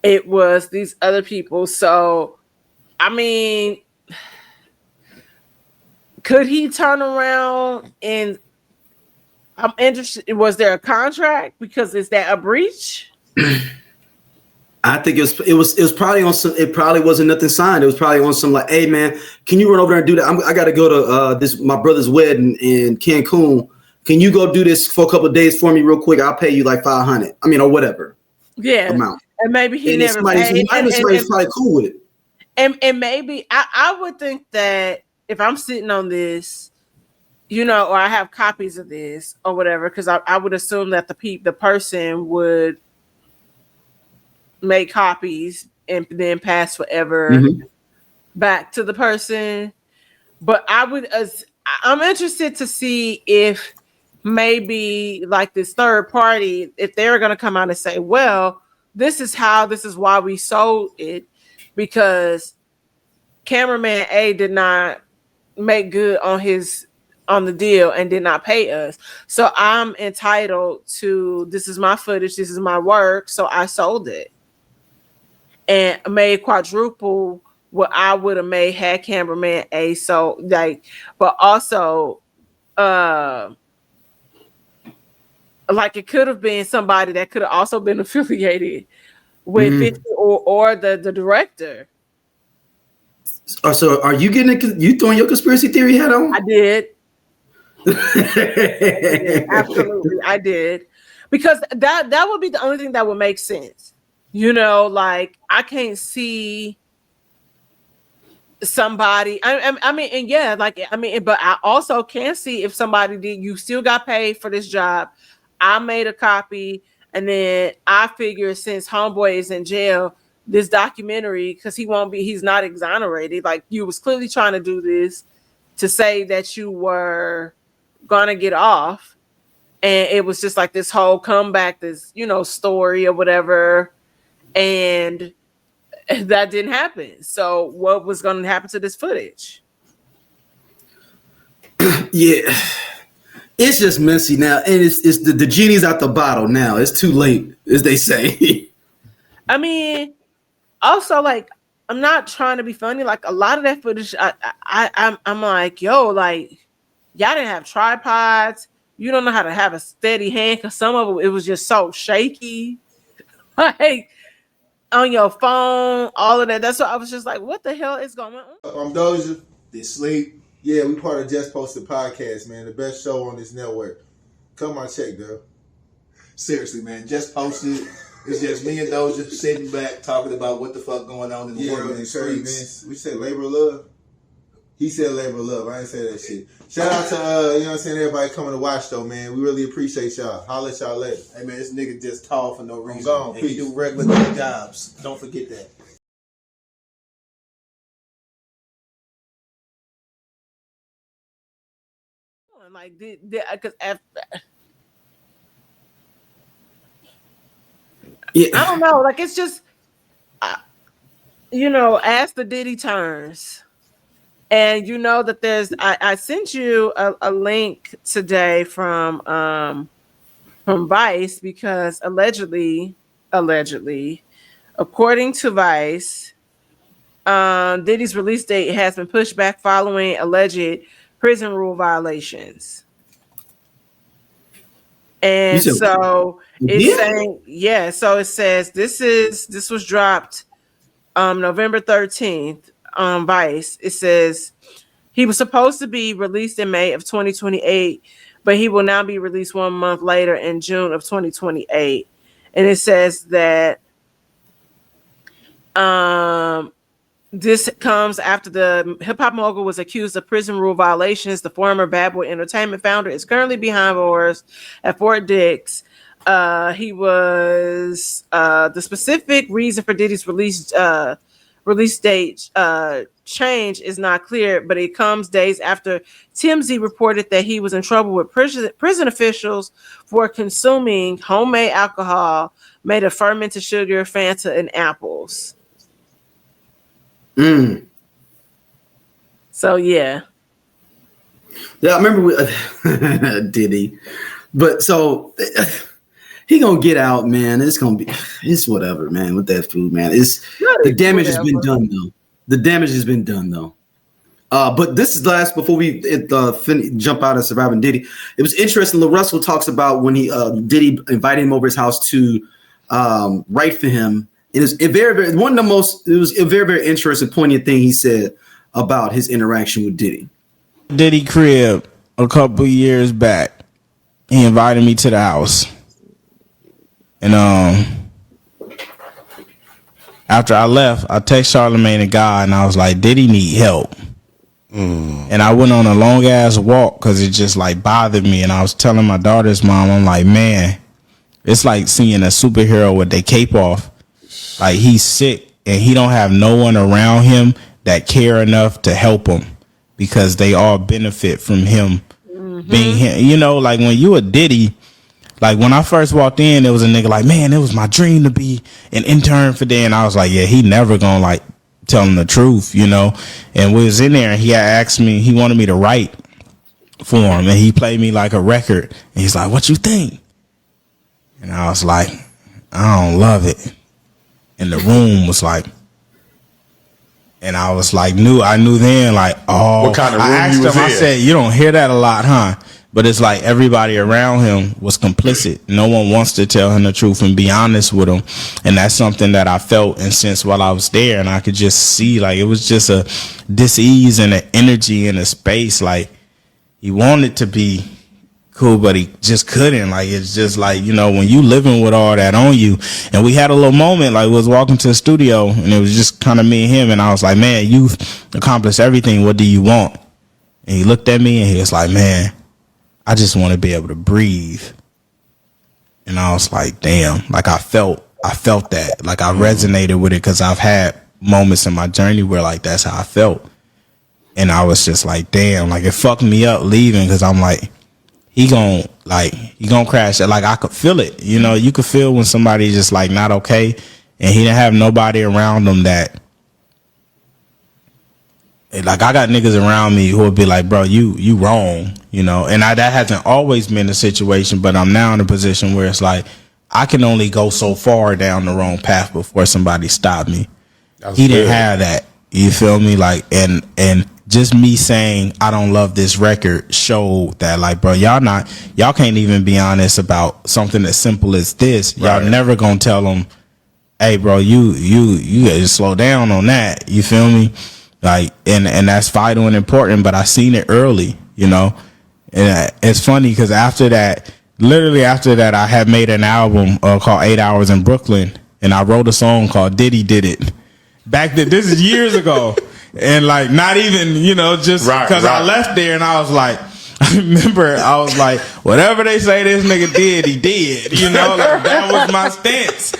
It was these other people. So, I mean, could he turn around and I'm interested. Was there a contract? Because is that a breach? I think it was probably on some. It probably wasn't nothing signed. It was probably on some hey man, can you run over there and do that? I got to go to my brother's wedding in Cancun. Can you go do this for a couple of days for me real quick? I'll pay you $500. I mean, or whatever. Yeah, amount. And maybe he never somebody's probably cool with it. And maybe I would think that if I'm sitting on this, or I have copies of this or whatever, because I would assume that the person would make copies and then pass whatever back to the person. But I'm interested to see if maybe this third party, if they're going to come out and say, well, this is why we sold it, because cameraman A did not make good on the deal and did not pay us. So I'm entitled to, this is my footage, this is my work, so I sold it. And made quadruple what I would have made had cameraman A. So but also it could have been somebody that could have also been affiliated with 50 or the director. So are you you throwing your conspiracy theory hat on? I did. Absolutely, I did. Because that would be the only thing that would make sense. I can't see somebody. I mean, but I also can see if somebody did. You still got paid for this job. I made a copy, and then I figure since homeboy is in jail, this documentary, because he's not exonerated. You was clearly trying to do this to say that you were gonna get off, and it was just this whole comeback, this story or whatever. And that didn't happen. So what was going to happen to this footage? Yeah, it's just messy now, and it's the genie's out the bottle now. It's too late, as they say. I mean, also I'm not trying to be funny. A lot of that footage, I'm yo, y'all didn't have tripods. You don't know how to have a steady hand, because some of it was just so shaky. on your phone, all of that. That's what I was just like, what the hell is going on? I'm Doja. They sleep. Yeah, we part of Just Posted Podcast, man. The best show on this network. Come on, check, girl. Seriously, man. Just Posted. It's just me and Doja sitting back talking about what the fuck going on in the world and the streets. We said labor of love. He said labor of love. I ain't say that shit. Shout out to, you know what I'm saying, everybody coming to watch, though, man. We really appreciate y'all. Holla at y'all later. Hey, man, this nigga just tall for no reason. I'm gone. And he do regular jobs. Don't forget that. Like, because after, Yeah. I don't know. Like, it's just, you know, as the Diddy turns, and you know that there's. I sent you a link today from Vice because allegedly, according to Vice, Diddy's release date has been pushed back following alleged prison rule violations. And so it's saying, so it says this was dropped November 13th on Vice. It says he was supposed to be released in May of 2028, but he will now be released 1 month later in June of 2028. And it says that this comes after the hip-hop mogul was accused of prison rule violations. The former Bad Boy Entertainment founder is currently behind bars at Fort Dix. He was the specific reason for Diddy's release date change is not clear, but it comes days after TMZ reported that he was in trouble with prison officials for consuming homemade alcohol made of fermented sugar, Fanta, and apples. So yeah, I remember Diddy, but so he gonna get out, man. It's whatever, man. With that food, man, the damage has been done though. The damage has been done though. But this is last before we jump out of Surviving Diddy. It was interesting. LaRussell talks about when he Diddy invited him over his house to write for him. It was a very very interesting, poignant thing he said about his interaction with Diddy. Diddy crib a couple years back. He invited me to the house. And after I left, I text Charlamagne and God and I was like, Diddy need help. And I went on a long ass walk because it just like bothered me. And I was telling my daughter's mom, I'm like, man, it's like seeing a superhero with their cape off. Like he's sick and he don't have no one around him that care enough to help him because they all benefit from him being him. You know, like when you a Diddy, like when I first walked in, there was a nigga like, man, it was my dream to be an intern for Diddy. And I was like, yeah, he never gonna like tell him the truth, you know. And we was in there and he had asked me, he wanted me to write for him and he played me like a record. And he's like, what you think? And I was like, I don't love it. And the room was like, and I was like, I knew then, like, oh, what kind of room I asked you was him, I in? said, you don't hear that a lot, huh? But it's like everybody around him was complicit. No one wants to tell him the truth and be honest with him. And that's something that I felt and sensed while I was there. And I could just see, like, it was just a dis-ease and an energy in a space. Like, he wanted to be cool, but he just couldn't. Like, it's just like, you know, when you living with all that on you. And we had a little moment, like we was walking to the studio and it was just kind of me and him. And I was like, man, you've accomplished everything. What do you want? And he looked at me and he was like, man, I just want to be able to breathe. And I was like, damn, like I felt that, like I resonated with it because I've had moments in my journey where like that's how I felt. And I was just like, damn, like it fucked me up leaving because I'm like, he gonna crash it. Like I could feel it, you know. You could feel when somebody's just like not okay, and he didn't have nobody around him that. Like I got niggas around me who would be like, bro, you wrong, you know. And that hasn't always been the situation, but I'm now in a position where it's like I can only go so far down the wrong path before somebody stopped me. He didn't have that. You feel me? Like and just me saying I don't love this record showed that like, bro, y'all can't even be honest about something as simple as this. Y'all never gonna tell them hey, bro, you gotta slow down on that. You feel me? Like, and that's vital and important. But I seen it early, you know. And it's funny because literally after that, I had made an album called 8 Hours in Brooklyn, and I wrote a song called Diddy Did It. Back then, this is years ago, and like not even, you know, just because I left there and I was like, I remember I was like, whatever they say this nigga did, he did. You know, like that was my stance.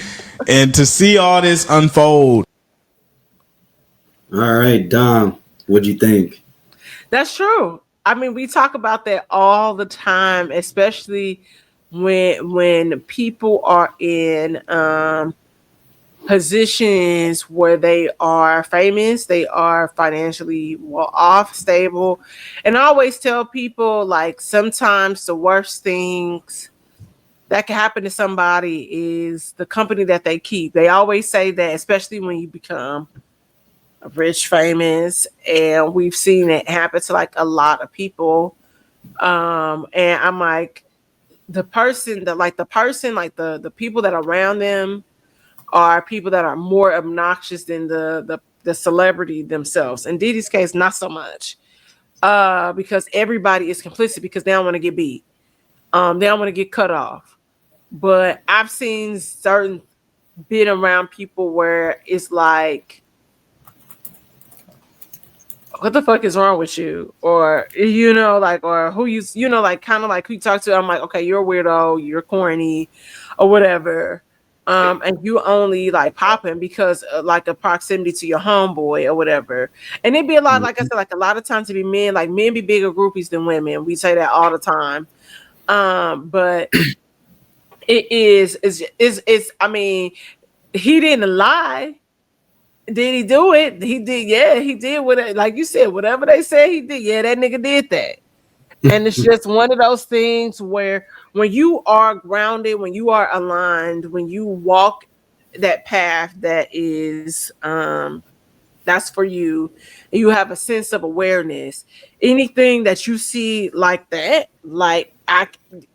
And to see all this unfold. All right, Dom, what'd you think? That's true. I mean, we talk about that all the time, especially when people are in positions where they are famous, they are financially well off, stable. And I always tell people, like, sometimes the worst things that can happen to somebody is the company that they keep. They always say that, especially when you become rich, famous, and we've seen it happen to like a lot of people. And I'm like, the people that are around them are people that are more obnoxious than the celebrity themselves. In Diddy's case, not so much, because everybody is complicit because they don't want to get beat. They don't want to get cut off. But I've seen been around people where it's like, what the fuck is wrong with you? Or, you know, like, or who you, you know, like kind of like who you talk to. I'm like, okay, you're a weirdo, you're corny or whatever. And you only like popping because like a proximity to your homeboy or whatever. And it'd be a lot, like I said, like a lot of times to be men, like men be bigger groupies than women. We say that all the time. But it's I mean, he didn't lie. Did he do it? He did. Yeah, he did. Like you said, whatever they said he did. Yeah, that nigga did that. And it's just one of those things where when you are grounded, when you are aligned, when you walk that path that is that's for you, and you have a sense of awareness, anything that you see like that, like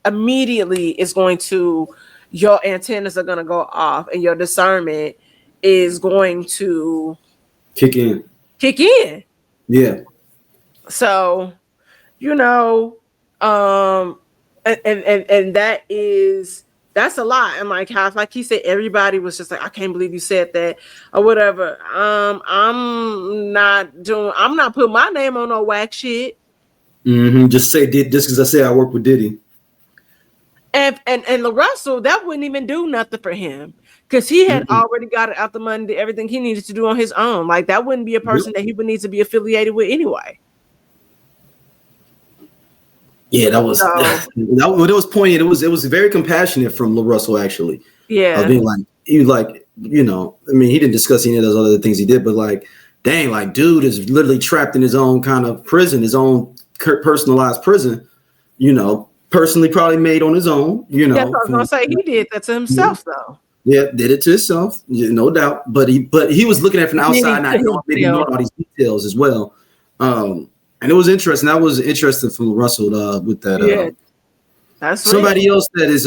immediately is going to, your antennas are going to go off and your discernment is going to kick in. Yeah. So, you know, and that's a lot. And like he said, everybody was just like, I can't believe you said that or whatever. I'm not putting my name on no whack shit. Just because I say I work with Diddy. And LaRussell, that wouldn't even do nothing for him because he had already got it out the money, did everything he needed to do on his own. Like that wouldn't be a person that he would need to be affiliated with anyway. Yeah, that was it was poignant. It was very compassionate from LaRussell actually. Yeah, being like, he was like, you know, I mean, he didn't discuss any of those other things he did, but like, dang, like, dude is literally trapped in his own kind of prison, his own personalized prison. You know, personally probably made on his own. You know, that's what I was gonna say. He did that to himself, though. Yeah, did it to himself, no doubt. But he was looking at it from the outside, not maybe knowing all these details as well. And it was interesting. That was interesting from LaRussell with that. Yeah, that's somebody else that is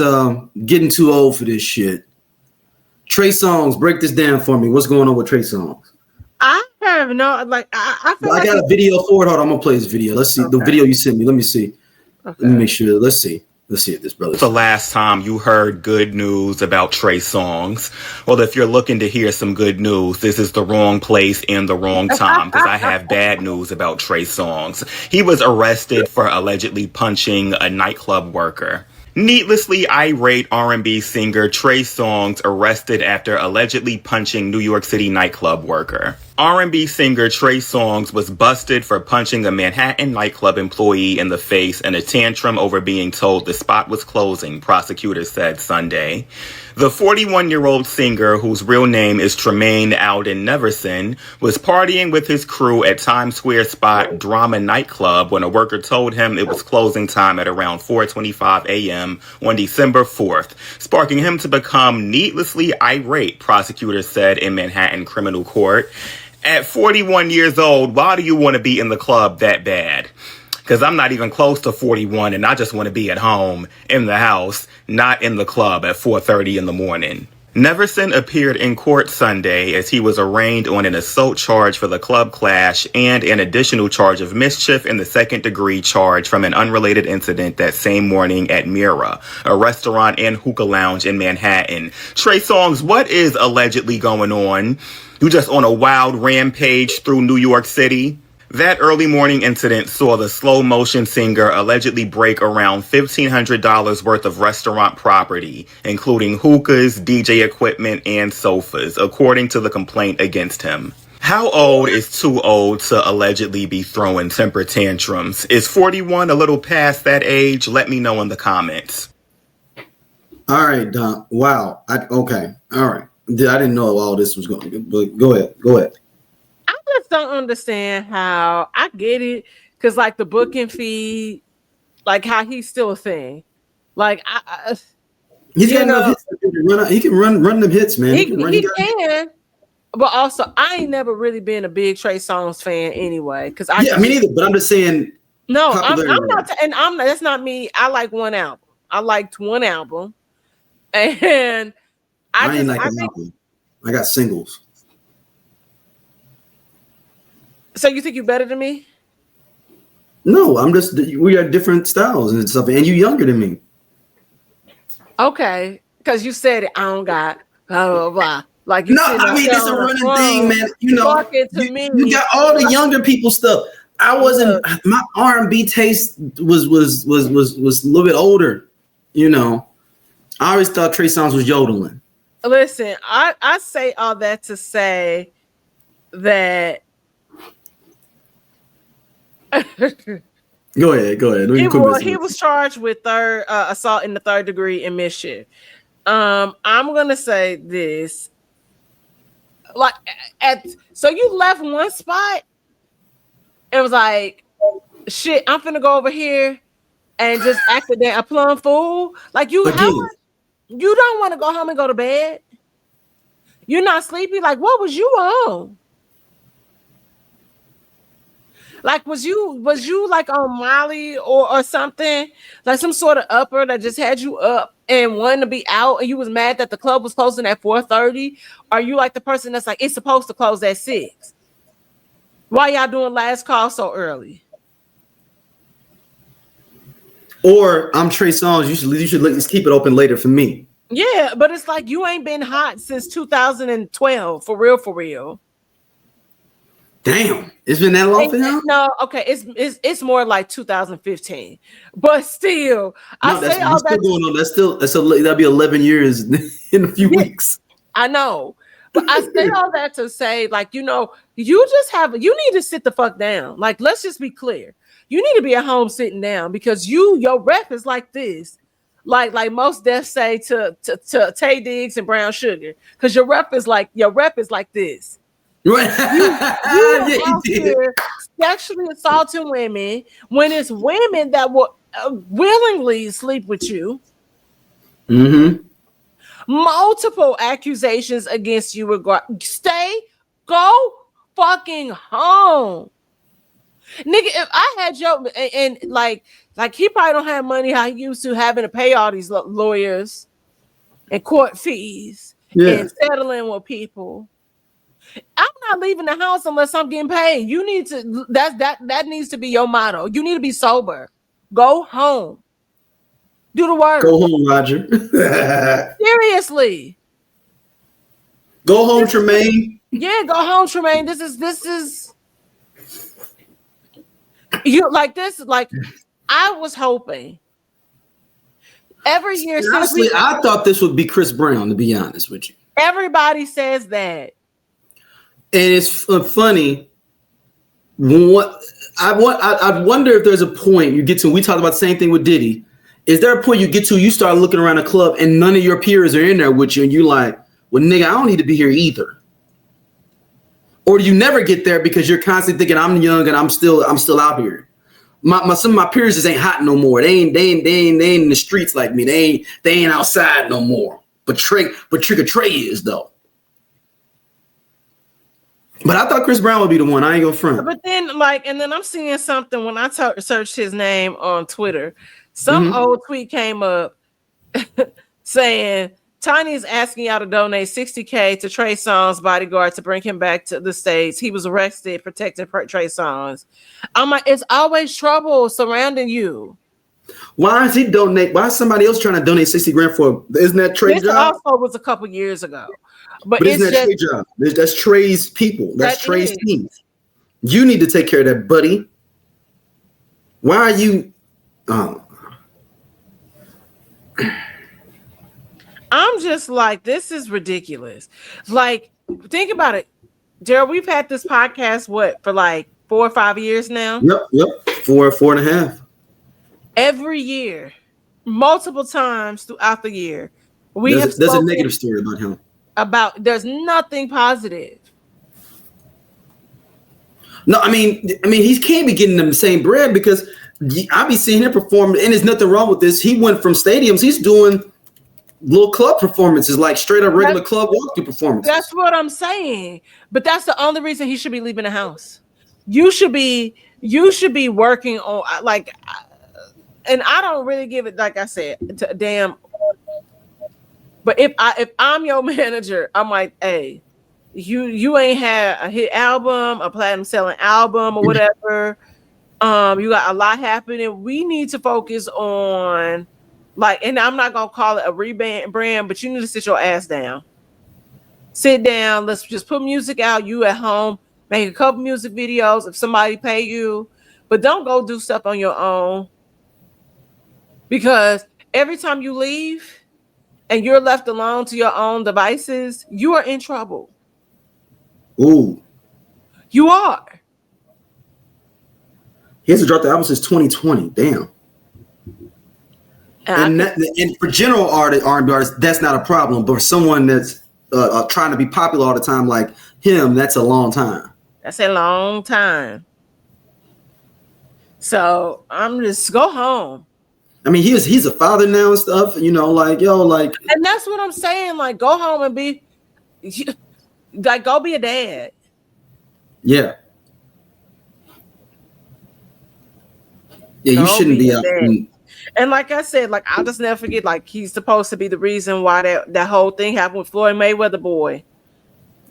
getting too old for this shit. Trey Songz, break this down for me. What's going on with Trey Songz? I have no like. I got a video for it. Hold on, I'm gonna play this video. Let's see the video you sent me. Let me see. Okay. Let me make sure. Let's see if this brother. The last time you heard good news about Trey Songz. Well, if you're looking to hear some good news, this is the wrong place and the wrong time because I have bad news about Trey Songz. He was arrested for allegedly punching a nightclub worker. Needlessly irate R&B singer Trey Songz arrested after allegedly punching New York City nightclub worker. R&B singer Trey Songz was busted for punching a Manhattan nightclub employee in the face in a tantrum over being told the spot was closing, prosecutors said Sunday. The 41-year-old singer, whose real name is Tremaine Alden Neverson, was partying with his crew at Times Square spot Drama Nightclub when a worker told him it was closing time at around 4:25 a.m. on December 4th, sparking him to become needlessly irate, prosecutors said in Manhattan criminal court. At 41 years old, why do you want to be in the club that bad? Because I'm not even close to 41 and I just want to be at home, in the house, not in the club at 4:30 in the morning. Neverson appeared in court Sunday as he was arraigned on an assault charge for the club clash and an additional charge of mischief in the second-degree charge from an unrelated incident that same morning at Mira, a restaurant and hookah lounge in Manhattan. Trey Songz, what is allegedly going on? You just on a wild rampage through New York City? That early morning incident saw the slow motion singer allegedly break around $1,500 worth of restaurant property, including hookahs, DJ equipment, and sofas, according to the complaint against him. How old is too old to allegedly be throwing temper tantrums? Is 41 a little past that age? Let me know in the comments. All right, Don. Wow. Okay. All right. I didn't know all this was going. But go ahead. I just don't understand how. I get it because, like, the booking fee, like how he's still a thing. Like, he's got enough hits. He can run them hits, man. He can. But also, I ain't never really been a big Trey Songz fan anyway. Because I me neither. But I'm just saying. No, I'm not. And that's not me. I like one album. I liked one album, and I ain't like an album. I got singles. So you think you're better than me? No, we are different styles and stuff, and you younger than me. Okay, because you said it. I don't got blah blah blah. Like no, I mean it's a running thing, man. You know, you got all the younger people stuff. I wasn't. My R&B taste was a little bit older. You know, I always thought Trey Songz was yodeling. Listen, I say all that to say that. Go ahead. He was charged with assault in the third degree and mischief. I'm gonna say this. Like, so you left one spot and was like, shit, I'm finna go over here and just act a plum fool. Like you don't want to go home and go to bed. You're not sleepy. Like, what was you on? Like, was you like on Molly or something? Like some sort of upper that just had you up and wanted to be out, and you was mad that the club was closing at 4:30? Are you like the person that's like, it's supposed to close at 6? Why y'all doing last call so early? Or I'm Trey Songz. You should let's keep it open later for me. Yeah, but it's like you ain't been hot since 2012, for real. Damn, it's been that long for him? No, okay, it's more like 2015, but still, I say all that. Going on. That'll be 11 years in a few weeks. I know, but I say all that to say, like, you know, you need to sit the fuck down. Like, let's just be clear. You need to be at home sitting down because your rep is like this. Like most deaths say to Tay Diggs and Brown Sugar, because your rep is like this. Right. You out here sexually assaulting women when it's women that will willingly sleep with you. Mm-hmm. Multiple accusations against you. Go fucking home. Nigga, if I had your and like he probably don't have money how he used to having to pay all these lawyers and court fees and settling with people. I'm not leaving the house unless I'm getting paid. You need to that needs to be your motto. You need to be sober. Go home. Do the work. Go home, Roger. Seriously. Go home, Tremaine. Yeah, go home, Tremaine. This is you like this. Like, I was hoping every year. Honestly, I thought this would be Chris Brown, to be honest with you. Everybody says that. And it's funny. I wonder if there's a point you get to. We talked about the same thing with Diddy. Is there a point you get to? You start looking around a club and none of your peers are in there with you, and you're like, "Well, nigga, I don't need to be here either." Or do you never get there because you're constantly thinking, "I'm young and I'm still out here." Some of my peers just ain't hot no more. They ain't in the streets like me. They ain't outside no more. But Trigger Trey is though. But I thought Chris Brown would be the one. I ain't gonna front. But then, and then I'm seeing something when I searched his name on Twitter. Some old tweet came up saying Tiny is asking y'all to donate $60K to Trey Songz bodyguard to bring him back to the States. He was arrested protecting Trey Songz. I'm like, it's always trouble surrounding you. Why is he donate? Why is somebody else trying to donate 60 grand for? Isn't that Trey's This job? also was a couple years ago. But isn't it's that just, Trey's job? That's Trey's people. That's Trey's is. team. You need to take care of that, buddy. Why are you? I'm just like, this is ridiculous. Like, think about it. Daryl, we've had this podcast, for like 4 or 5 years now? Yep. 4.5. Every year, multiple times throughout the year, there's a negative story about him. There's nothing positive. No, I mean, he can't be getting the same bread because I be seeing him perform, and there's nothing wrong with this. He went from stadiums. He's doing little club performances, like straight up regular club walkthrough performances. That's what I'm saying. But that's the only reason he should be leaving the house. You should be working on and I don't really give it, like I said, to a damn. But if I'm your manager, I'm like, hey, you ain't had a hit album, a platinum selling album, or whatever. You got a lot happening. We need to focus on, and I'm not gonna call it a rebrand, but you need to sit your ass down. Sit down. Let's just put music out. You at home, make a couple music videos if somebody pay you, but don't go do stuff on your own. Because every time you leave and you're left alone to your own devices, you are in trouble. Ooh. You are. He hasn't dropped the album since 2020. Damn. And for general R&B artists, that's not a problem. But for someone that's trying to be popular all the time like him, that's a long time. That's a long time. So I'm just go home. I mean, he's a father now and stuff, and that's what I'm saying. Like, go home and be, go be a dad. Yeah. Yeah, you shouldn't be out. And like I said, I'll just never forget, he's supposed to be the reason why that whole thing happened with Floyd Mayweather boy.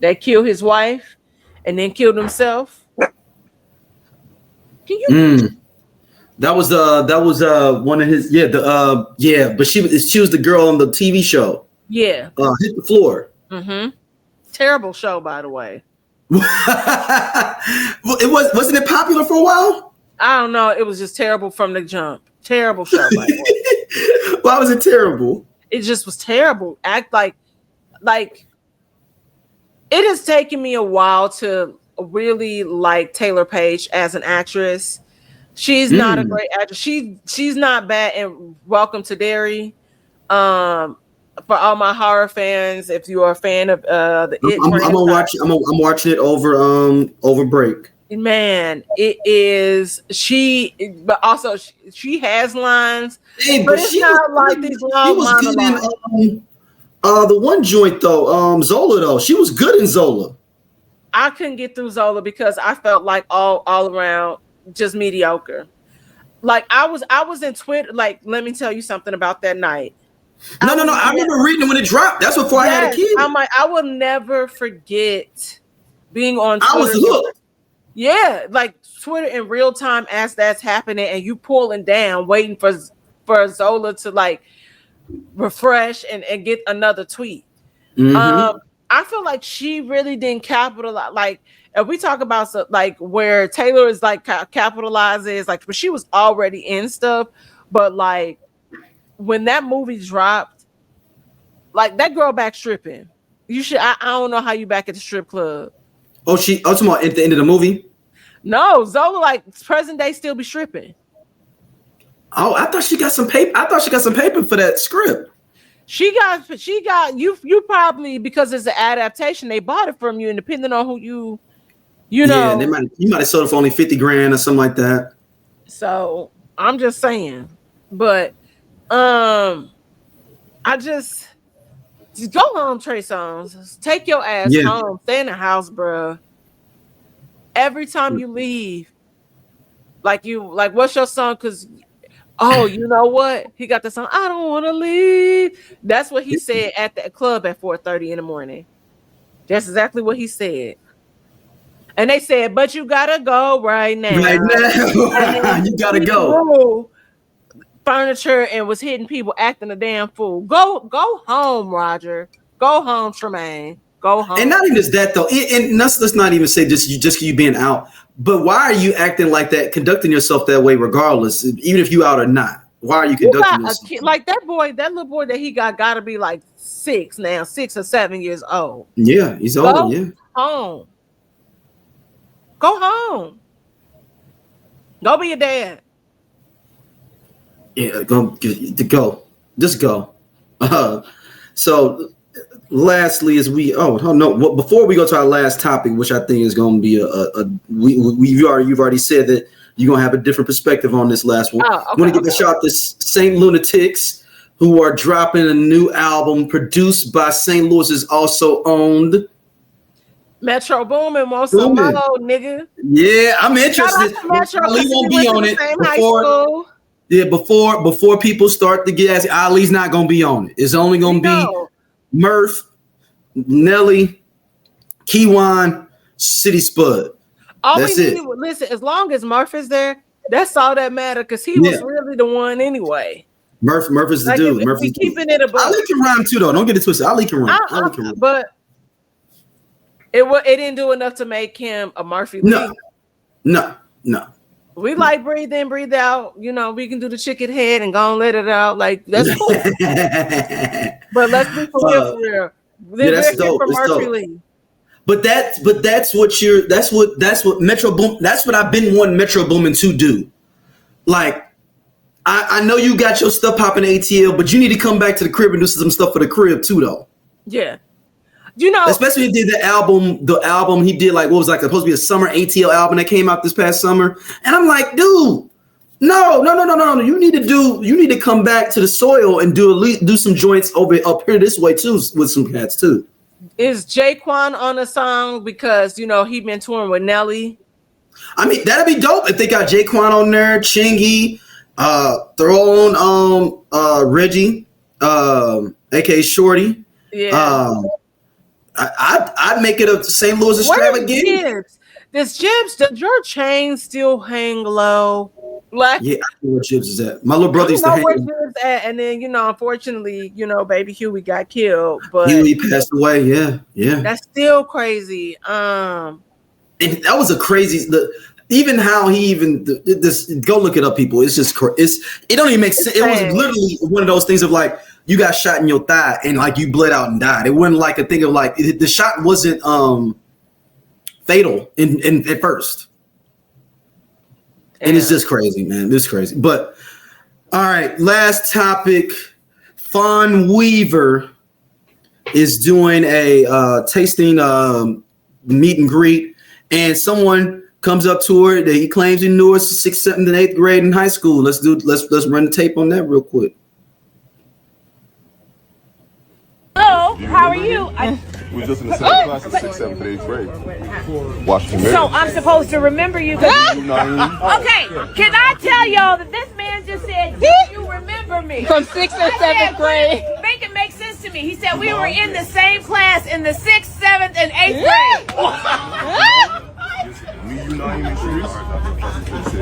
That killed his wife and then killed himself. Can you? That was one of his but she was the girl on the TV show. Yeah. Hit the Floor. Mm-hmm. Terrible show, by the way. Well, wasn't it popular for a while? I don't know. It was just terrible from the jump. Terrible show, by the way. Why was it terrible? It just was terrible. Act like it has taken me a while to really like Taylor Page as an actress. She's not a great actress. She's not bad in Welcome to Derry. For all my horror fans, if you are a fan of the I'm watching it over break. Man, it is but also she has lines, but it's not like these long monologues. The one joint though, Zola though, she was good in Zola. I couldn't get through Zola because I felt like all around just mediocre. I was in Twitter. Let me tell you something about that night. No. I remember reading it when it dropped. That's before I had a kid. I'm like, I will never forget being on Twitter. I was hooked. Yeah, Twitter in real time as that's happening, and you pulling down, waiting for Zola to refresh and get another tweet. Mm-hmm. I feel like she really didn't capitalize. If we talk about where Taylor is capitalizes, but she was already in stuff, but when that movie dropped, that girl back stripping. You should. I don't know how you back at the strip club. Oh, talking about at the end of the movie? No, Zola present day still be stripping. Oh, I thought she got some paper. For that script. She got you probably, because it's an adaptation, they bought it from you, and depending on who you know. Yeah, you might have sold it for only 50 grand or something like that. So I'm just saying. But I just go home, Trey Songz. Take your ass home. Stay in the house, bro. Every time you leave, what's your song? Because Oh, you know what? He got the song, I don't want to leave. That's what he said at the club at 4:30 in the morning. That's exactly what he said. And they said, but you gotta go right now. Right now. You gotta go. Furniture and was hitting people acting a damn fool. Go home, Roger. Go home, Tremaine. Go home. And not even just that though. And let's not even say just you being out. But why are you acting like that, conducting yourself that way regardless, even if you out or not? Why are you conducting yourself? Like that little boy that he gotta be like 6 now, 6 or 7 years old. Yeah, he's older, yeah. Home. Go home. Go be a dad. Yeah, go. Just go. So lastly, as we before we go to our last topic, which I think is going to be you've already said that you're going to have a different perspective on this last one. I'm going to give a shout out to St. Lunatics, who are dropping a new album produced by St. Louis's also owned Metro Boomin wants some more, nigga. Yeah, I'm interested. Ali won't be on it before people start to get asked. Ali's not gonna be on it. It's only gonna be Murph, Nelly, Keywan, City Spud. That's it. Listen, as long as Murph is there, that's all that matters because he was really the one anyway. Murph is the dude. Murph is keeping it above. Ali can rhyme too, though. Don't get it twisted. Ali can rhyme. But it didn't do enough to make him a Murphy Lee. No. We like breathe in, breathe out. You know, we can do the chicken head and go and let it out. Like that's cool. But let's be for real. That's dope. Lee. But that's what Metro Boom. That's what I've been wanting Metro Boomin to do. Like, I know you got your stuff popping ATL, but you need to come back to the crib and do some stuff for the crib too, though. Yeah. You know, especially when he did the album he did, like, what was like supposed to be a summer ATL album that came out this past summer. And I'm like, dude, no. You need to come back to the soil and do some joints up here this way too with some cats too. Is Jaquan on a song because he been touring with Nelly? I mean, that'd be dope if they got Jaquan on there, Chingy, throw on Reggie, aka Shorty. Yeah. I'd make it a St. Louis extravaganza. Does your chain still hang low? Like, yeah, I know where Jibs is at. My little brother used to hang. Where Jibs at, and then unfortunately, baby Huey got killed. But Huey passed away. Yeah. That's still crazy. And that was a crazy. Even how he this. Go look it up, people. It's just it don't even make sense. It was literally one of those things of like, you got shot in your thigh and like you bled out and died. It wasn't like a thing of like the shot wasn't fatal in at first. And it's just crazy, man. It's crazy. But all right, last topic. Fawn Weaver is doing a tasting meet and greet, and someone comes up to her that he claims he knew her 6th, 7th, and 8th grade in high school. Let's run the tape on that real quick. Hello, how are you? We're just in the same class in 6th, 7th, and 8th grade. Washington. So I'm supposed to remember you. Okay, can I tell y'all that this man just said, do you remember me? From 6th and 7th grade. Make it make sense to me. He said we were in the same class in the 6th, 7th, and 8th grade.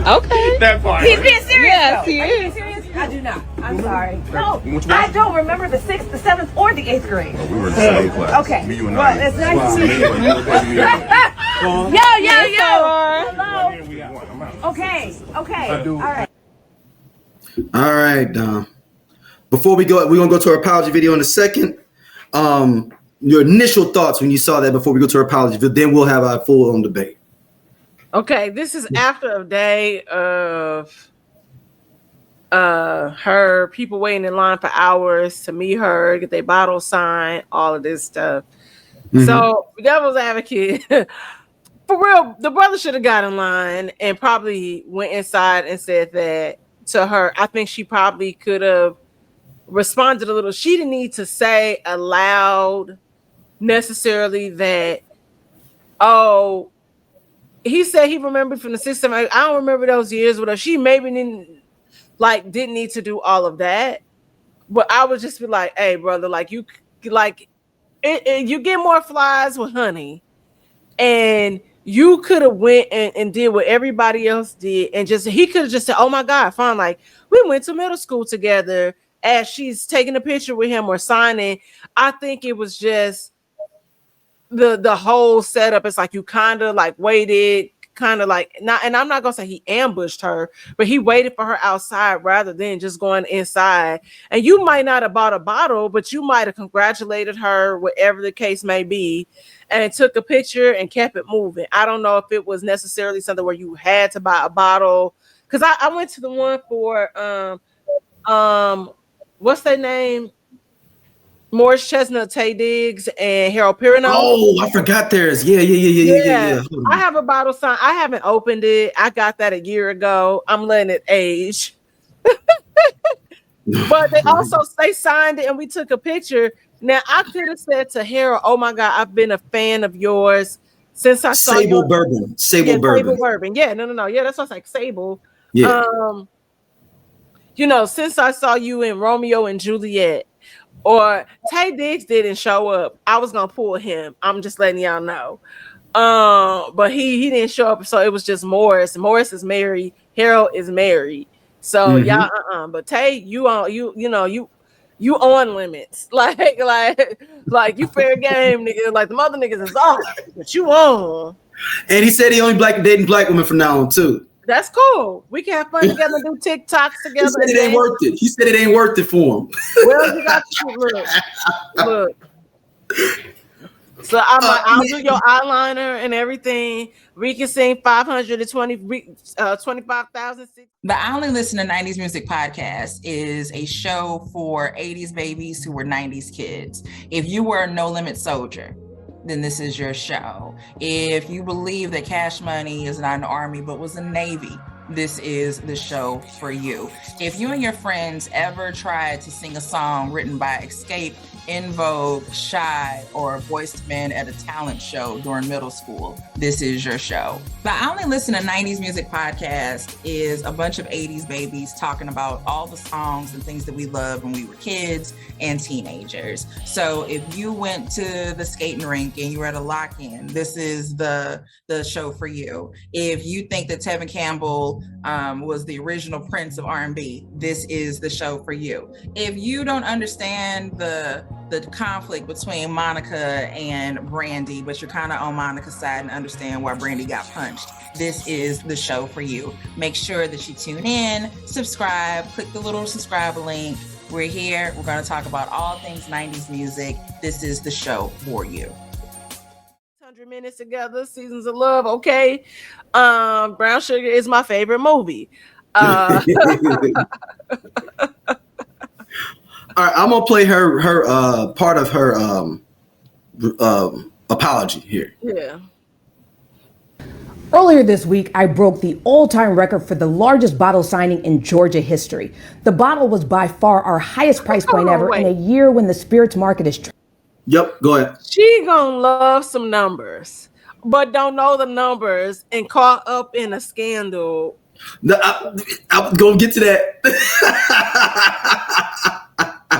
Okay. That part. He's being serious. Yes, he is. Are you being serious? I do not. I'm sorry. No, I don't remember the 6th, the 7th, or the 8th grade. We were in the same class. Okay. Me, you, and well, it's nice to meet you. Yo. Hello. Okay. All right, Dom. Before we go, we're gonna go to our apology video in a second. Your initial thoughts when you saw that before we go to our apology video, then we'll have our full-on debate. Okay, this is after a day of her people waiting in line for hours to meet her, get their bottle signed, all of this stuff. Mm-hmm. So, devil's advocate, for real, the brother should have got in line and probably went inside and said that to her. I think she probably could have responded a little. She didn't need to say aloud necessarily that, oh, he said he remembered from the 6th, 7th. I don't remember those years with her. She maybe didn't like didn't need to do all of that. But I would just be like, hey, brother, like you get more flies with honey, and you could have went and did what everybody else did, and he could have just said, oh my God, fine, like we went to middle school together, as she's taking a picture with him or signing. I think it was just the whole setup. It's like you kind of like waited, kind of like not, and I'm not gonna say he ambushed her, but he waited for her outside rather than just going inside. And you might not have bought a bottle, but you might have congratulated her, whatever the case may be, and took a picture and kept it moving. I don't know if it was necessarily something where you had to buy a bottle, because I went to the one for what's their name? Morris Chestnut, Tay Diggs, and Harold Perrineau. Oh, I forgot theirs. Yeah. I have a bottle signed. I haven't opened it. I got that a year ago. I'm letting it age. But they signed it and we took a picture. Now I could have said to Harold, oh my God, I've been a fan of yours since I saw Sable Bourbon. Sable Bourbon. Yeah, no. Yeah, that's what's like Sable. Yeah. Since I saw you in Romeo and Juliet. Or Tay Diggs didn't show up, I was gonna pull him. I'm just letting y'all know. But he didn't show up, so it was just Morris. Morris is married. Harold is married. So y'all, But Tay, you on limits. Like you fair game, nigga. Like the mother niggas is off, but you on. And he said he only dating black women from now on too. That's cool. We can have fun together, do TikToks together. He said it ain't worth it. He said it ain't worth it for him. Well, you got to look. So I'll do your eyeliner and everything. We can sing 25,000. The I Only Listen to 90s Music podcast is a show for 80s babies who were 90s kids. If you were a No Limit soldier, then this is your show. If you believe that Cash Money is not an army but was a Navy, this is the show for you. If you and your friends ever tried to sing a song written by Escape, In Vogue, Shy, or Boyz II Men at a talent show during middle school, this is your show. The I Only Listen to 90s Music podcast is a bunch of 80s babies talking about all the songs and things that we loved when we were kids and teenagers. So if you went to the skating rink and you were at a lock-in, this is the show for you. If you think that Tevin Campbell was the original Prince of R&B, this is the show for you. If you don't understand the conflict between Monica and Brandy, but you're kind of on Monica's side and understand why Brandy got punched, this is the show for you. Make sure that you tune in, subscribe, click the little subscribe link. We're here. We're going to talk about all things 90s music. This is the show for you. 100 minutes together, Seasons of Love. Okay. Brown Sugar is my favorite movie. All right, I'm gonna play her part of her apology here. Yeah. Earlier this week, I broke the all-time record for the largest bottle signing in Georgia history. The bottle was by far our highest price point ever in a year when the spirits market is. Yep, go ahead. She gonna love some numbers, but don't know the numbers and caught up in a scandal. No, I'm gonna get to that.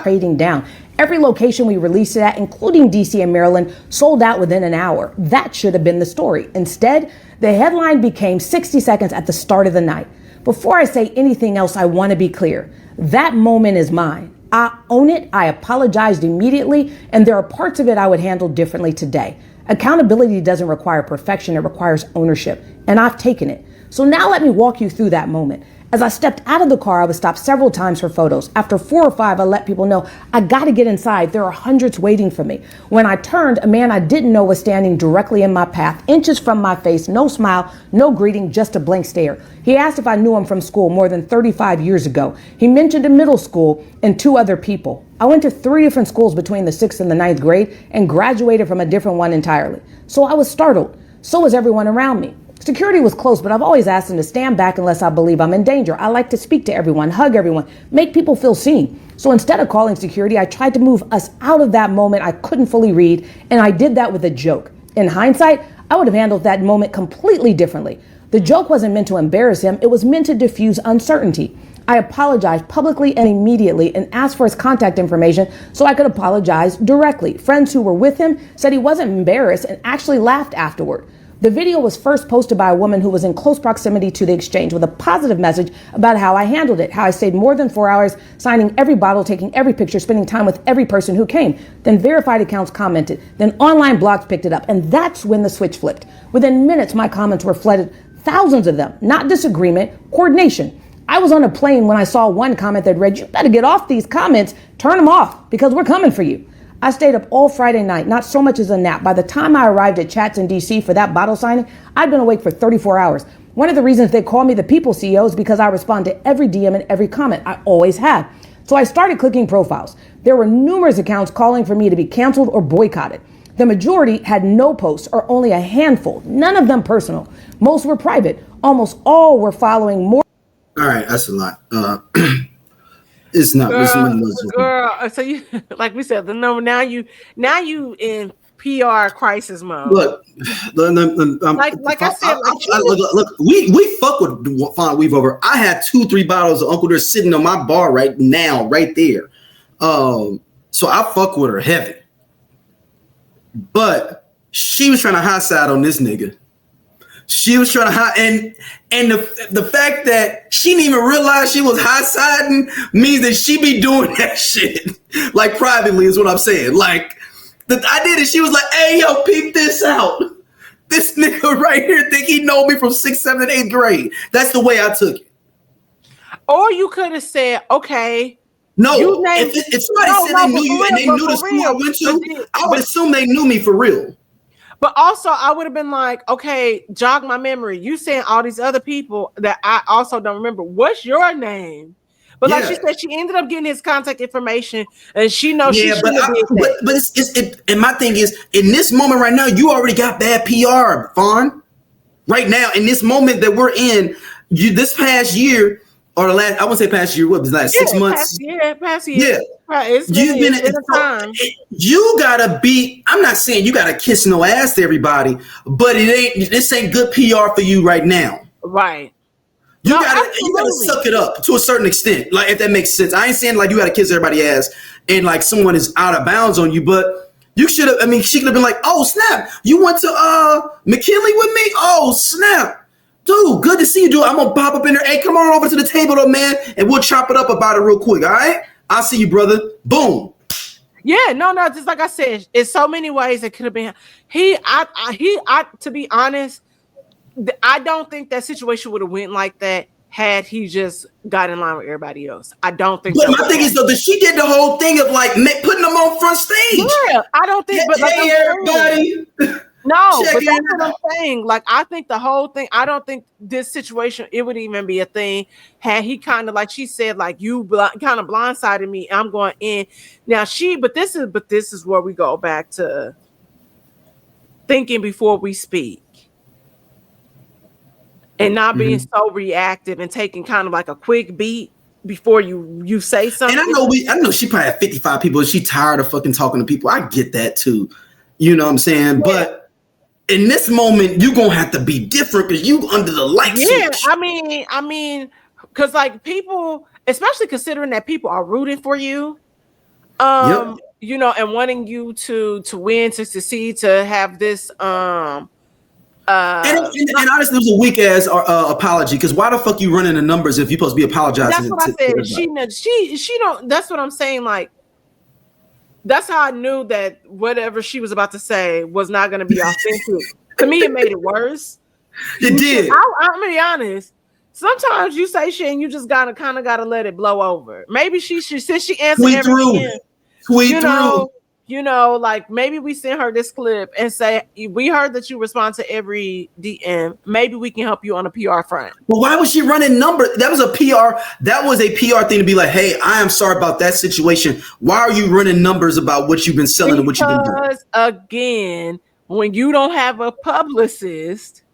Trading down. Every location we released it at, including DC and Maryland, sold out within an hour. That should have been the story. Instead, the headline became 60 seconds at the start of the night. Before I say anything else, I want to be clear. That moment is mine. I own it. I apologized immediately, and there are parts of it I would handle differently today. Accountability doesn't require perfection. It requires ownership, and I've taken it. So now let me walk you through that moment. As I stepped out of the car, I was stopped several times for photos. After 4 or 5, I let people know, I gotta get inside. There are hundreds waiting for me. When I turned, a man I didn't know was standing directly in my path, inches from my face, no smile, no greeting, just a blank stare. He asked if I knew him from school more than 35 years ago. He mentioned a middle school and 2 other people. I went to 3 different schools between the 6th and the 9th grade and graduated from a different one entirely. So I was startled. So was everyone around me. Security was close, but I've always asked them to stand back unless I believe I'm in danger. I like to speak to everyone, hug everyone, make people feel seen. So instead of calling security, I tried to move us out of that moment I couldn't fully read, and I did that with a joke. In hindsight, I would have handled that moment completely differently. The joke wasn't meant to embarrass him, it was meant to diffuse uncertainty. I apologized publicly and immediately and asked for his contact information so I could apologize directly. Friends who were with him said he wasn't embarrassed and actually laughed afterward. The video was first posted by a woman who was in close proximity to the exchange with a positive message about how I handled it, how I stayed more than 4 hours, signing every bottle, taking every picture, spending time with every person who came. Then verified accounts commented. Then online blogs picked it up. And that's when the switch flipped. Within minutes, my comments were flooded, thousands of them. Not disagreement, coordination. I was on a plane when I saw one comment that read, "You better get off these comments, turn them off, because we're coming for you." I stayed up all Friday night, not so much as a nap. By the time I arrived at Chats in DC for that bottle signing, I'd been awake for 34 hours. One of the reasons they call me the People CEO is because I respond to every DM and every comment. I always have. So I started clicking profiles. There were numerous accounts calling for me to be canceled or boycotted. The majority had no posts or only a handful, none of them personal. Most were private. Almost all were following more. All right, that's a lot. It's not. Girl, so you, like we said, the number now you in PR crisis mode. Look, like I said, look, we fuck with Fawn Weaver. I had 2-3 bottles of Uncle Dear sitting on my bar right now, right there. So I fuck with her heavy. But she was trying to high side on this nigga. She was trying to high, and the fact that she didn't even realize she was high siding means that she be doing that shit like privately is what I'm saying. Like I did it. She was like, "Hey, yo, peep this out. This nigga right here think he know me from 6th, 7th, 8th grade." That's the way I took it. Or you could have said, "Okay." No, if somebody said they knew you and they knew the school I went to, I would assume they knew me for real. But also, I would have been like, okay, jog my memory. You saying all these other people that I also don't remember. What's your name? But like she said, she ended up getting his contact information, and she knows she should have did that. But it's and my thing is, in this moment right now, you already got bad PR, Fawn. Right now, in this moment that we're in, this past year, or the last, I wouldn't say past year, what was that, 6 months? Past year. Yeah. Right. You've been a time. You gotta be. I'm not saying you gotta kiss no ass to everybody, but this ain't good PR for you right now. Right. You gotta suck it up to a certain extent. Like, if that makes sense. I ain't saying like you gotta kiss everybody's ass and like someone is out of bounds on you, but you should have. I mean, she could have been like, "Oh snap, you went to McKinley with me? Oh snap, dude, good to see you, dude. I'm gonna pop up in there. Hey, come on over to the table, though, man, and we'll chop it up about it real quick. All right." I'll see you, brother. Boom. Yeah, no, just like I said, it's so many ways it could have been. To be honest, I don't think that situation would have went like that had he just got in line with everybody else. I don't think. But my thing is though that she did the whole thing of like putting them on front stage. Yeah, I don't think. But like, hey, everybody. No, but that's what I'm saying. Like, I think the whole thing, I don't think this situation, it would even be a thing had he kind of, like she said, like, you kind of blindsided me. I'm going in. Now but this is where we go back to thinking before we speak and not being so reactive and taking kind of like a quick beat before you say something. And I know she probably had 55 people. She tired of fucking talking to people. I get that too. You know what I'm saying? Yeah. But in this moment, you're gonna have to be different because you under the light switch. I mean, because like people, especially considering that people are rooting for you, you know, and wanting you to win, to succeed, to have this. And honestly, it was a weak ass apology. Because why the fuck you running the numbers if you're supposed to be apologizing? That's what I said. She don't. That's what I'm saying. Like. That's how I knew that whatever she was about to say was not going to be authentic. To me, it made it worse. It did. I'm going to be honest. Sometimes you say shit and you just gotta let it blow over. Maybe she since she answered everything. Tweet through. You know, like maybe we send her this clip and say, we heard that you respond to every DM. Maybe we can help you on a PR front. Well, why was she running numbers? That was a PR thing to be like, hey, I am sorry about that situation. Why are you running numbers about what you've been selling and what you've been doing? Because again, when you don't have a publicist,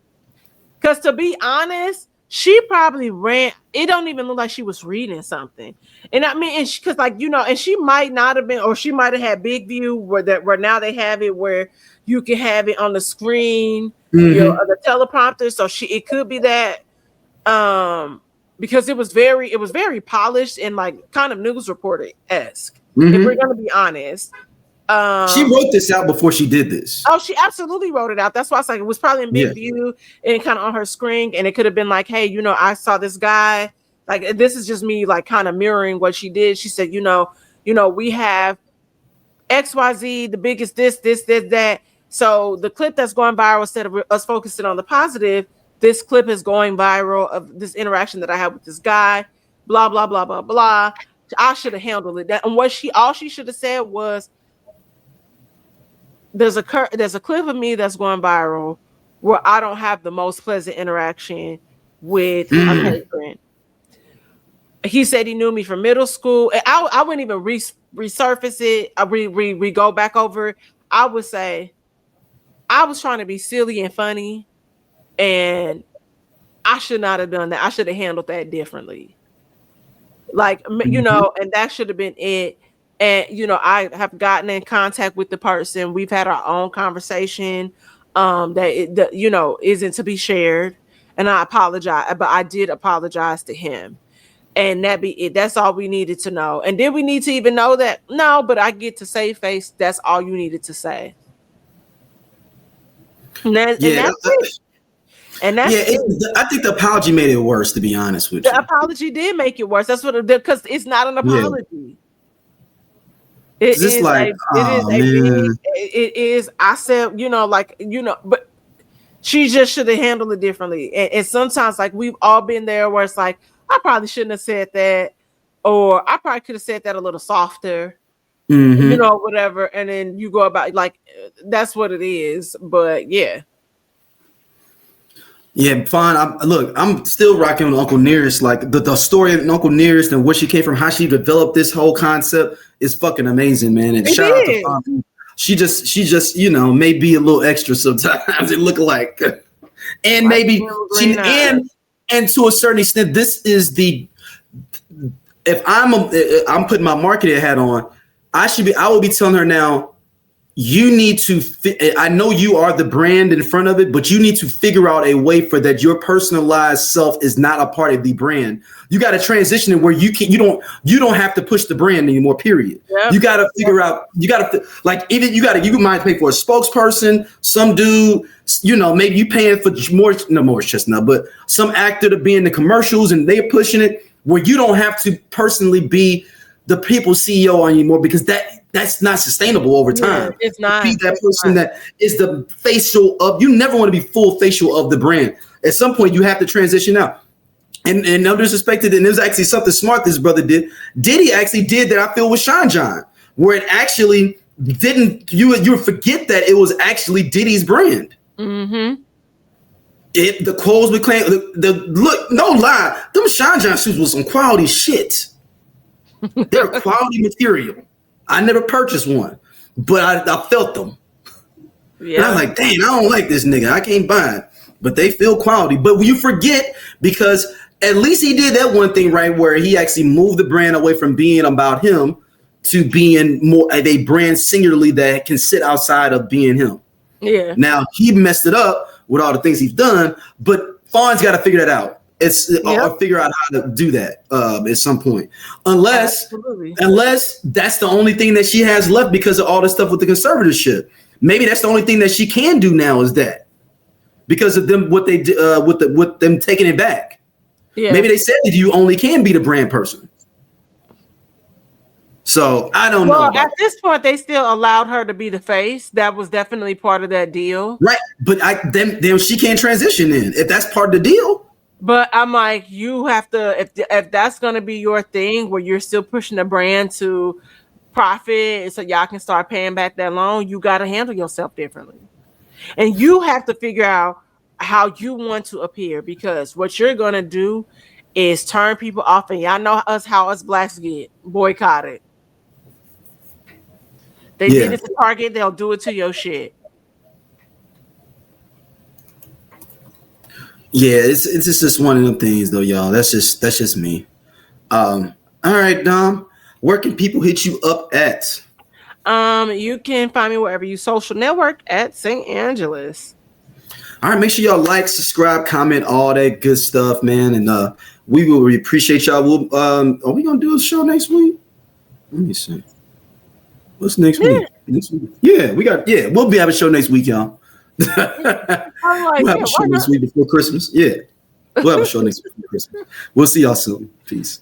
because to be honest, she probably ran. It don't even look like she was reading something. And I mean, because like, you know, and she might not have been, or she might have had Big View where now they have it where you can have it on the screen, you know, the teleprompter. So it could be that. because it was very polished and like kind of news reporter-esque. If we're gonna be honest. She wrote this out before she did this. Oh, she absolutely wrote it out. That's why I was like, it was probably in big view and kind of on her screen, and it could have been like, hey, I saw this guy. Like, this is just me, like, kind of mirroring what she did. She said, we have XYZ, the biggest this, that. So the clip that's going viral, instead of us focusing on the positive, this clip is going viral of this interaction that I had with this guy. Blah blah blah blah blah. I should have handled it. And all she should have said was, there's a clip of me that's going viral where I don't have the most pleasant interaction with a patron. He said he knew me from middle school. I wouldn't even resurface it. We go back over it. I would say I was trying to be silly and funny, and I should not have done that. I should have handled that differently. Like, and that should have been it. And, I have gotten in contact with the person. We've had our own conversation that isn't to be shared. And I apologize, but I did apologize to him. And that be it. That's all we needed to know. And did we need to even know that? No, but I get to save face. That's all you needed to say. And that's it. And that's I think the apology made it worse, to be honest with you. The apology did make it worse. That's what it did, because it's not an apology. It is. I said, but she just should have handled it differently. And sometimes, like, we've all been there where it's like, I probably shouldn't have said that, or I probably could have said that a little softer, whatever. And then you go about, like, that's what it is. But yeah. Yeah, fine. I'm still rocking with Uncle Nearest. Like, the story of Uncle Nearest and where she came from, how she developed this whole concept is fucking amazing, man. And shout out to Fawn. She just may be a little extra sometimes. It look like, and maybe and to a certain extent, this is if I'm putting my marketing hat on, I will be telling her now, you need to I know you are the brand in front of it, but you need to figure out a way for that your personalized self is not a part of the brand. You got to transition it where you don't have to push the brand anymore, period. Yep. You got to figure out, you might pay for a spokesperson, some dude, maybe you paying for Morris Chestnut, but some actor to be in the commercials and they're pushing it where you don't have to personally be the people CEO anymore, because that's not sustainable over time. Yeah, it's not. Be that person that is the facial of, you never want to be full facial of the brand. At some point, you have to transition out. And no disrespect, and there's actually something smart this brother did. Diddy actually did that, I feel, with Sean John, where it actually didn't, you forget that it was actually Diddy's brand. Mm-hmm. The clothes we claim, look, no lie, them Sean John suits was some quality shit. They're quality material. I never purchased one, but I felt them. Yeah. And I was like, dang, I don't like this nigga. I can't buy it. But they feel quality. But you forget, because at least he did that one thing right, where he actually moved the brand away from being about him to being more of a brand singularly that can sit outside of being him. Yeah. Now, he messed it up with all the things he's done, but Fawn's got to figure that out. Or figure out how to do that at some point, unless that's the only thing that she has left because of all the stuff with the conservatorship. Maybe that's the only thing that she can do now, is that because of them, what they did with them taking it back. Yeah. Maybe they said that you only can be the brand person. So I don't know. Well, at this point, they still allowed her to be the face. That was definitely part of that deal, right? But then she can't transition in if that's part of the deal. But I'm like, you have to, if that's going to be your thing where you're still pushing the brand to profit so y'all can start paying back that loan, you got to handle yourself differently. And you have to figure out how you want to appear, because what you're going to do is turn people off. And y'all know how us blacks get boycotted. They did it to Target, they'll do it to your shit. Yeah, it's just one of them things, though, y'all. That's just me. All right, Dom. Where can people hit you up at? You can find me wherever you social network at St. Angeles. All right, make sure y'all like, subscribe, comment, all that good stuff, man. And We will appreciate y'all. We'll, are we gonna do a show next week? Let me see. What's next week? Next week? Yeah, we'll be having a show next week, y'all. We'll have a show next week before Christmas. Yeah, we'll have a show next week before Christmas. We'll see y'all soon. Peace.